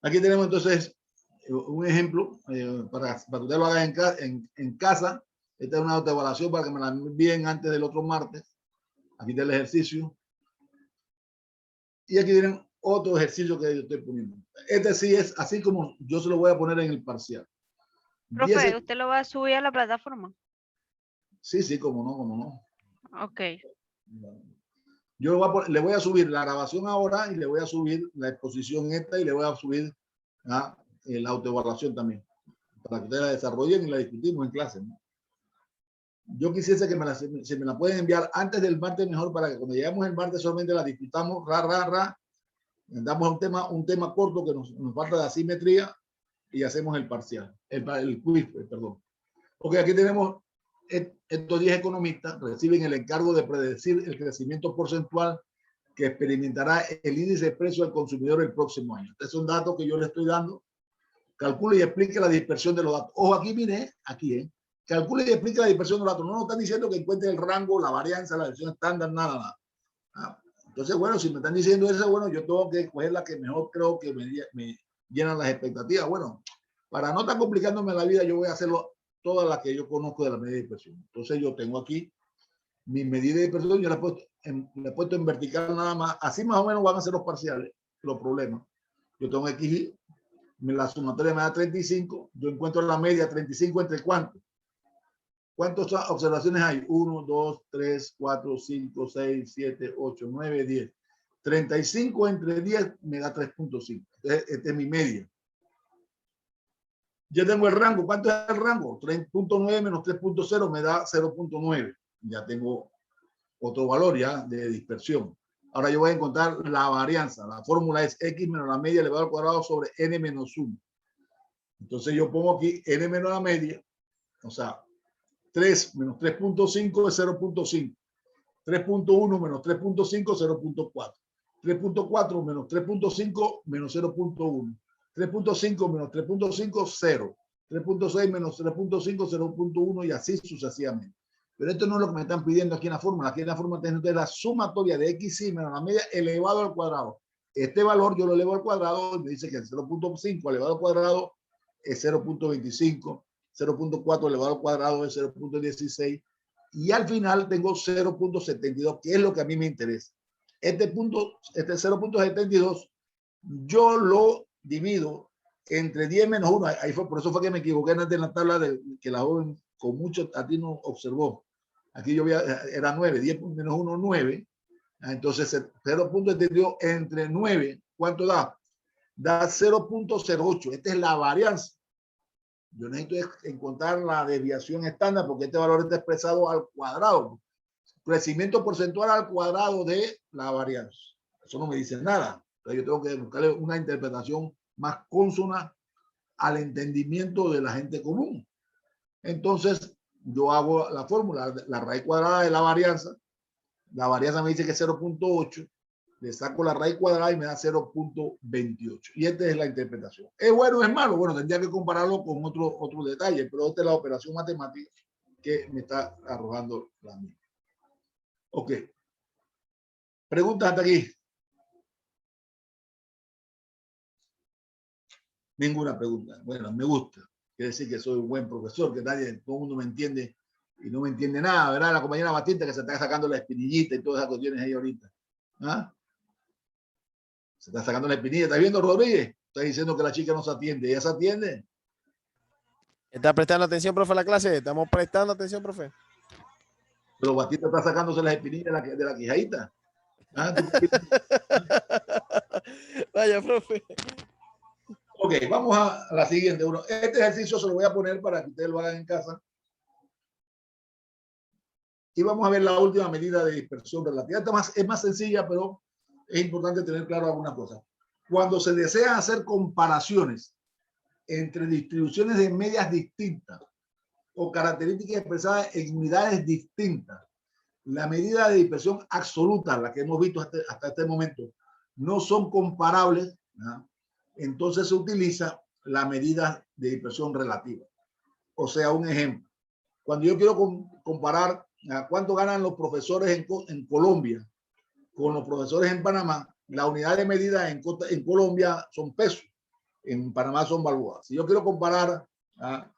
Aquí tenemos entonces un ejemplo para que usted lo haga en casa. Esta es una autoevaluación para que me la envíen antes del otro martes. Aquí está el ejercicio. Y aquí tienen otro ejercicio que yo estoy poniendo. Este sí es así como yo se lo voy a poner en el parcial. Profe, ¿usted lo va a subir a la plataforma? Sí, como no. Ok. Yo le voy a subir la grabación ahora y le voy a subir la exposición esta y le voy a subir la autoevaluación también. Para que ustedes la desarrollen y la discutimos en clase, ¿no? Yo quisiese que se me la pueden enviar antes del martes mejor para que cuando lleguemos el martes solamente la discutamos, damos un tema corto que nos falta de asimetría y hacemos el parcial, el quiz, perdón. Porque aquí tenemos estos 10 economistas reciben el encargo de predecir el crecimiento porcentual que experimentará el índice de precio al consumidor el próximo año. Este es un dato que yo le estoy dando. Calcule y explique la dispersión de los datos. Ojo, aquí mire, aquí, calcule y explique la dispersión de los datos. No nos están diciendo que encuentre el rango, la varianza, la versión estándar, nada. Entonces, bueno, si me están diciendo eso, bueno, yo tengo que coger la que mejor creo que me llenan las expectativas. Bueno, para no estar complicándome la vida, yo voy a hacerlo todas las que yo conozco de la medida de dispersión. Entonces, yo tengo aquí mi medida de dispersión, yo la he puesto en vertical nada más. Así más o menos van a ser los parciales, los problemas. Yo tengo aquí, la sumatoria me da 35, yo encuentro la media 35 entre ¿cuántos? ¿Cuántas observaciones hay? 1, 2, 3, 4, 5, 6, 7, 8, 9, 10. 35 entre 10 me da 3.5. Esta es mi media. Yo tengo el rango. ¿Cuánto es el rango? 3.9 menos 3.0 me da 0.9. Ya tengo otro valor ya de dispersión. Ahora yo voy a encontrar la varianza. La fórmula es x menos la media elevado al cuadrado sobre n menos 1. Entonces yo pongo aquí n menos la media. O sea, 3 menos 3.5 es 0.5. 3.1 menos 3.5, 0.4. 3.4 menos 3.5 menos 0.1. 3.5 menos 3.5, 0. 3.6 menos 3.5, 0.1 y así sucesivamente. Pero esto no es lo que me están pidiendo aquí en la fórmula. Aquí en la fórmula tengo la sumatoria de xy menos la media elevado al cuadrado. Este valor yo lo elevo al cuadrado y me dice que el 0.5 elevado al cuadrado es 0.25. 0.4 elevado al cuadrado es 0.16 y al final tengo 0.72, que es lo que a mí me interesa. Este 0.72 yo lo divido entre 10 menos 1. Ahí fue, por eso fue que me equivoqué antes en la tabla que la joven con mucho atino observó. Aquí yo era 9, 10 menos 1, 9. Entonces 0.72 entre 9, ¿cuánto da? Da 0.08. Esta es la varianza. Yo necesito encontrar la desviación estándar porque este valor está expresado al cuadrado. Crecimiento porcentual al cuadrado de la varianza. Eso no me dice nada. Entonces yo tengo que buscarle una interpretación más consona al entendimiento de la gente común. Entonces yo hago la fórmula, la raíz cuadrada de la varianza. La varianza me dice que es 0.8. Le saco la raíz cuadrada y me da 0.28. Y esta es la interpretación. ¿Es bueno o es malo? Bueno, tendría que compararlo con otro detalle, pero esta es la operación matemática que me está arrojando la misma. Ok. ¿Preguntas hasta aquí? Ninguna pregunta. Bueno, me gusta. Quiere decir que soy un buen profesor, que todo el mundo me entiende y no me entiende nada, ¿verdad? La compañera Batista que se está sacando la espinillita y todas esas cuestiones ahí ahorita. ¿Ah? Se está sacando la espinilla. ¿Estás viendo, Rodríguez? Está diciendo que la chica no se atiende. ¿Ella se atiende? ¿Está prestando atención, profe, a la clase? ¿Estamos prestando atención, profe? Pero Batista está sacándose las espinillas de la quijadita. ¿Ah? Vaya, profe. Ok, vamos a la siguiente. Este ejercicio se lo voy a poner para que ustedes lo hagan en casa. Y vamos a ver la última medida de dispersión relativa. Esta es más sencilla, pero es importante tener claro algunas cosas. Cuando se desean hacer comparaciones entre distribuciones de medias distintas o características expresadas en unidades distintas, la medida de dispersión absoluta, la que hemos visto hasta este momento, no son comparables, ¿no? Entonces se utiliza la medida de dispersión relativa. O sea, un ejemplo. Cuando yo quiero comparar cuánto ganan los profesores en Colombia con los profesores en Panamá, la unidad de medida en Colombia son pesos, en Panamá son balboas. Si yo quiero comparar la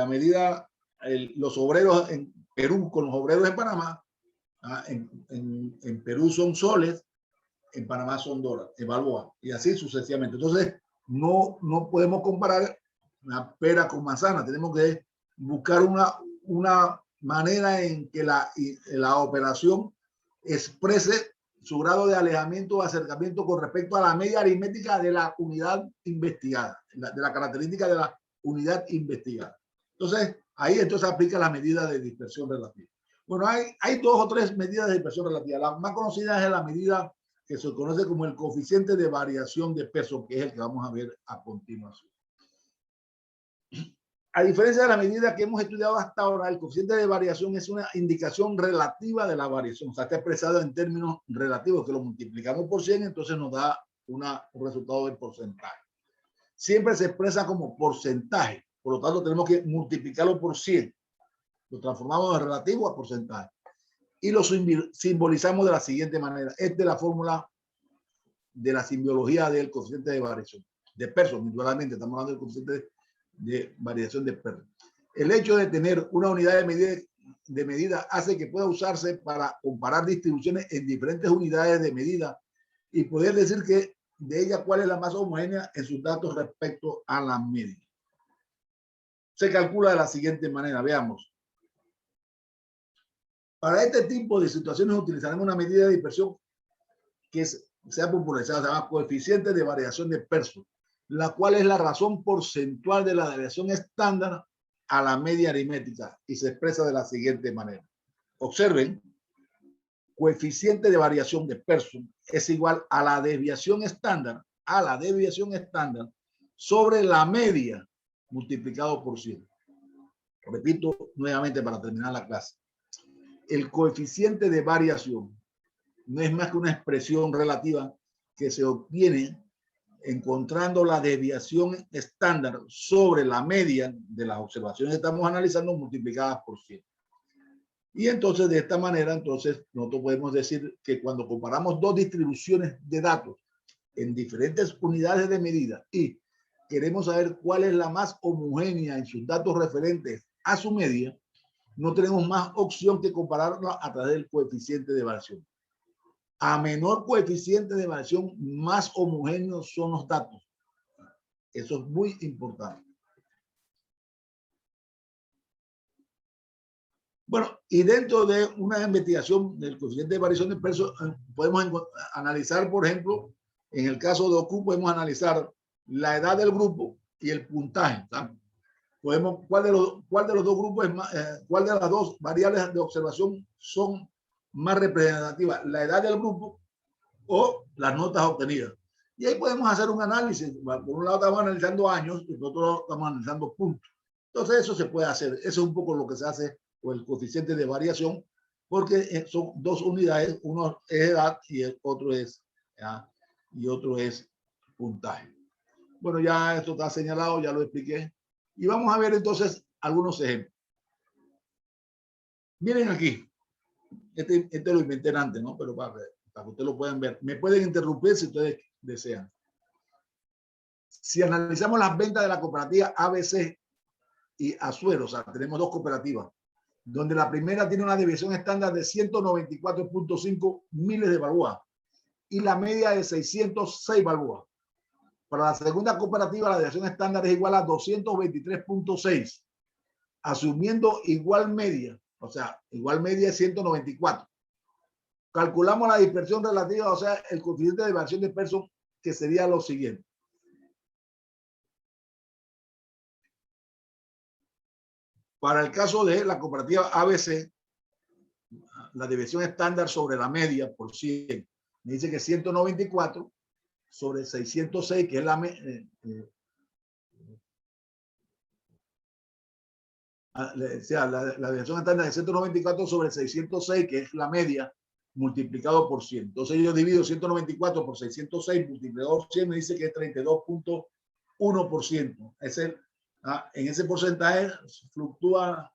medida, los obreros en Perú con los obreros en Panamá, en Perú son soles, en Panamá son dólares, balboas, y así sucesivamente. Entonces, no podemos comparar una pera con manzana, tenemos que buscar una manera en que la operación exprese su grado de alejamiento o acercamiento con respecto a la media aritmética de la unidad investigada, de la característica de la unidad investigada. Entonces, ahí entonces aplica la medida de dispersión relativa. Bueno, hay dos o tres medidas de dispersión relativa. La más conocida es la medida que se conoce como el coeficiente de variación de peso, que es el que vamos a ver a continuación. A diferencia de la medida que hemos estudiado hasta ahora, el coeficiente de variación es una indicación relativa de la variación. O sea, está expresado en términos relativos, que lo multiplicamos por 100, entonces nos da un resultado de porcentaje. Siempre se expresa como porcentaje, por lo tanto tenemos que multiplicarlo por 100. Lo transformamos de relativo a porcentaje. Y lo simbolizamos de la siguiente manera. Esta es la fórmula de la simbiología del coeficiente de variación. De Pearson, individualmente, estamos hablando del coeficiente de variación de Pearson. El hecho de tener una unidad de medida hace que pueda usarse para comparar distribuciones en diferentes unidades de medida y poder decir que de ella cuál es la más homogénea en sus datos respecto a la media. Se calcula de la siguiente manera, veamos. Para este tipo de situaciones utilizaremos una medida de dispersión que sea popularizada, se llama coeficiente de variación de Pearson, la cual es la razón porcentual de la desviación estándar a la media aritmética y se expresa de la siguiente manera. Observen, coeficiente de variación de Pearson es igual a la desviación estándar, sobre la media multiplicado por 100. Repito nuevamente para terminar la clase. El coeficiente de variación no es más que una expresión relativa que se obtiene encontrando la desviación estándar sobre la media de las observaciones que estamos analizando multiplicadas por 100. Y entonces de esta manera, entonces nosotros podemos decir que cuando comparamos dos distribuciones de datos en diferentes unidades de medida y queremos saber cuál es la más homogénea en sus datos referentes a su media, no tenemos más opción que compararla a través del coeficiente de variación. A menor coeficiente de variación, más homogéneos son los datos. Eso es muy importante. Bueno, y dentro de una investigación del coeficiente de variación de Pearson, podemos analizar, por ejemplo, en el caso de OQ, podemos analizar la edad del grupo y el puntaje. ¿Sabes? Podemos, ¿cuál de los dos grupos es más, cuál de las dos variables de observación son más representativas? La edad del grupo o las notas obtenidas. Y ahí podemos hacer un análisis. Por un lado estamos analizando años y por otro lado estamos analizando puntos. Entonces eso se puede hacer. Eso es un poco lo que se hace con el coeficiente de variación, porque son dos unidades, uno es edad y el otro es, puntaje. Bueno, ya esto está señalado, ya lo expliqué. Y vamos a ver entonces algunos ejemplos. Miren aquí. Este lo inventé antes, ¿no? Pero para que ustedes lo puedan ver. Me pueden interrumpir si ustedes desean. Si analizamos las ventas de la cooperativa ABC y Azuero, o sea, tenemos dos cooperativas, donde la primera tiene una desviación estándar de 194.5 miles de balboas y la media de 606 balboas. Para la segunda cooperativa, la desviación estándar es igual a 223.6, asumiendo igual media, o sea, igual media es 194. Calculamos la dispersión relativa, o sea, el coeficiente de variación de Pearson, que sería lo siguiente. Para el caso de la cooperativa ABC, la desviación estándar sobre la media por 100, me dice que 194 sobre 606, que es la desviación estándar de 194 sobre 606, que es la media, multiplicado por 100. Entonces yo divido 194 por 606 multiplicado por 100, me dice que es 32.1%. En ese porcentaje fluctúa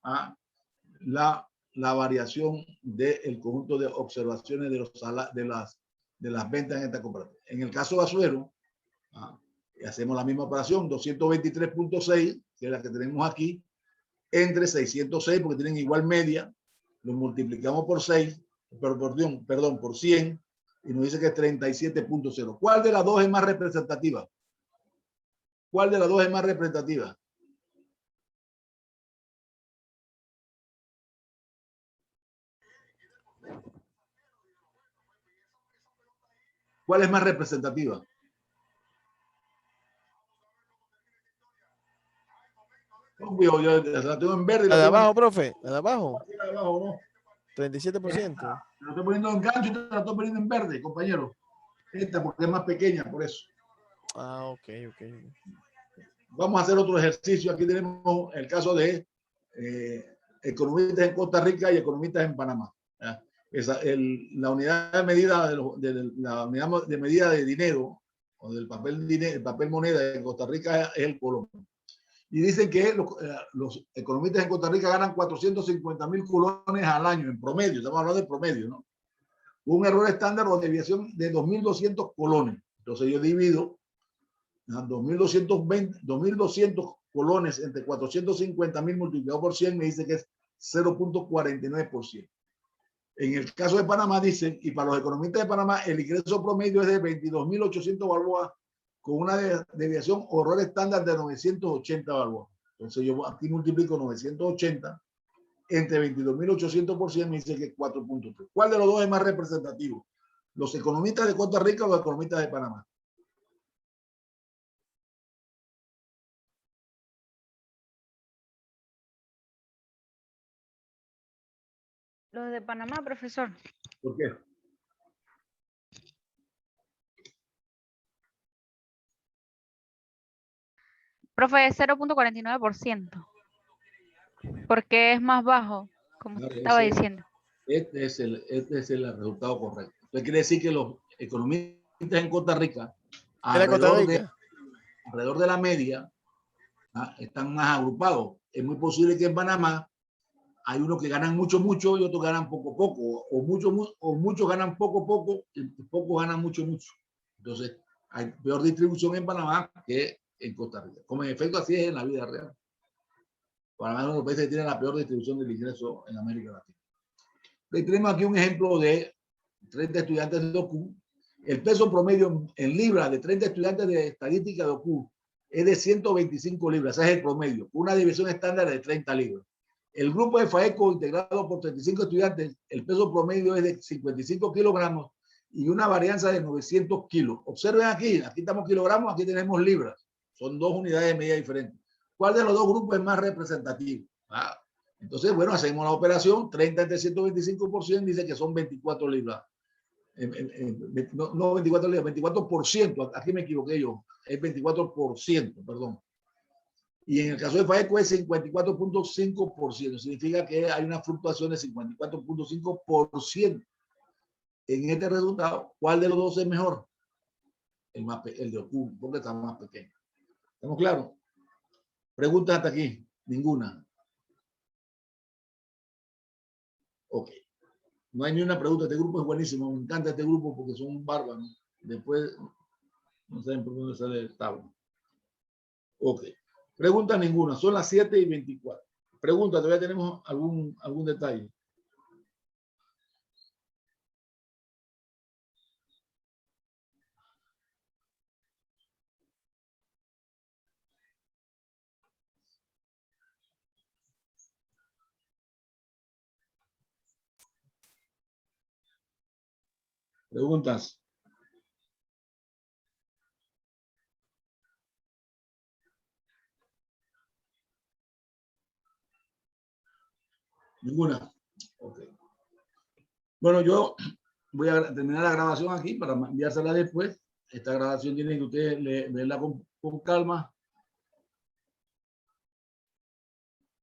la variación del conjunto de observaciones de las ventas en esta cooperativa. En el caso de Azuero, hacemos la misma operación, 223.6, que es la que tenemos aquí, entre 606, porque tienen igual media, lo multiplicamos por 6, por 100, y nos dice que es 37.0. ¿Cuál de las dos es más representativa? ¿Cuál de las dos es más representativa? ¿Cuál es más representativa? Obvio, yo la tengo en verde. La de abajo, profe, la de abajo. La de abajo, ¿no? 37%. Te lo estoy poniendo en gancho y te la estoy poniendo en verde, compañero. Esta porque es más pequeña, por eso. Ah, ok. Vamos a hacer otro ejercicio. Aquí tenemos el caso de economistas en Costa Rica y economistas en Panamá. La unidad de medida la unidad de medida de dinero o del el papel moneda en Costa Rica es el colón. Y dicen que los economistas en Costa Rica ganan 450,000 colones al año en promedio. Estamos hablando de promedio, ¿no? Un error estándar o desviación de 2.200 colones. Entonces yo divido 2.200 colones entre 450,000 multiplicado por 100, me dice que es 0.49%. En el caso de Panamá dicen, y para los economistas de Panamá, el ingreso promedio es de 22.800 balboas con una desviación o error estándar de 980 balboas. Entonces yo aquí multiplico 980 entre 22.800 por 100, me dice que es 4.3. ¿Cuál de los dos es más representativo? ¿Los economistas de Costa Rica o los economistas de Panamá? Los de Panamá, profesor. ¿Por qué? Profe, es 0.49%. Porque es más bajo, como usted estaba diciendo. Este es el resultado correcto. Esto quiere decir que los economistas en Costa Rica, alrededor de la media, están más agrupados. Es muy posible que en Panamá hay unos que ganan mucho y otros ganan poco, o muchos ganan poco y pocos ganan mucho. Entonces, hay peor distribución en Panamá que en Costa Rica. Como en efecto así es en la vida real. Panamá es uno de los países que tiene la peor distribución del ingreso en América Latina. Tenemos aquí un ejemplo de 30 estudiantes de OCU. El peso promedio en libras de 30 estudiantes de estadística de OCU es de 125 libras. Ese es el promedio. Una división estándar de 30 libras. El grupo de FAECO, integrado por 35 estudiantes, el peso promedio es de 55 kilogramos y una varianza de 900 kilos. Observen aquí estamos kilogramos, aquí tenemos libras. Son dos unidades de medida diferentes. ¿Cuál de los dos grupos es más representativo? Entonces, bueno, hacemos la operación, 30 entre 125%, dice que son 24 libras. No 24 libras, 24%. Aquí me equivoqué yo. Es 24%, perdón. Y en el caso de FAECO es 54.5%. Significa que hay una fluctuación de 54.5%. En este resultado, ¿cuál de los dos es mejor? El de OCU, porque está más pequeño. ¿Estamos claros? ¿Preguntas hasta aquí? Ninguna. Ok. No hay ni una pregunta. Este grupo es buenísimo. Me encanta este grupo porque son bárbaros. Después, no saben por dónde sale el tablo. Ok. Pregunta ninguna. Son las 7:24. Pregunta, todavía tenemos algún detalle. Preguntas. Ninguna. Ok. Bueno, yo voy a terminar la grabación aquí para enviársela después. Esta grabación tiene que ustedes verla con calma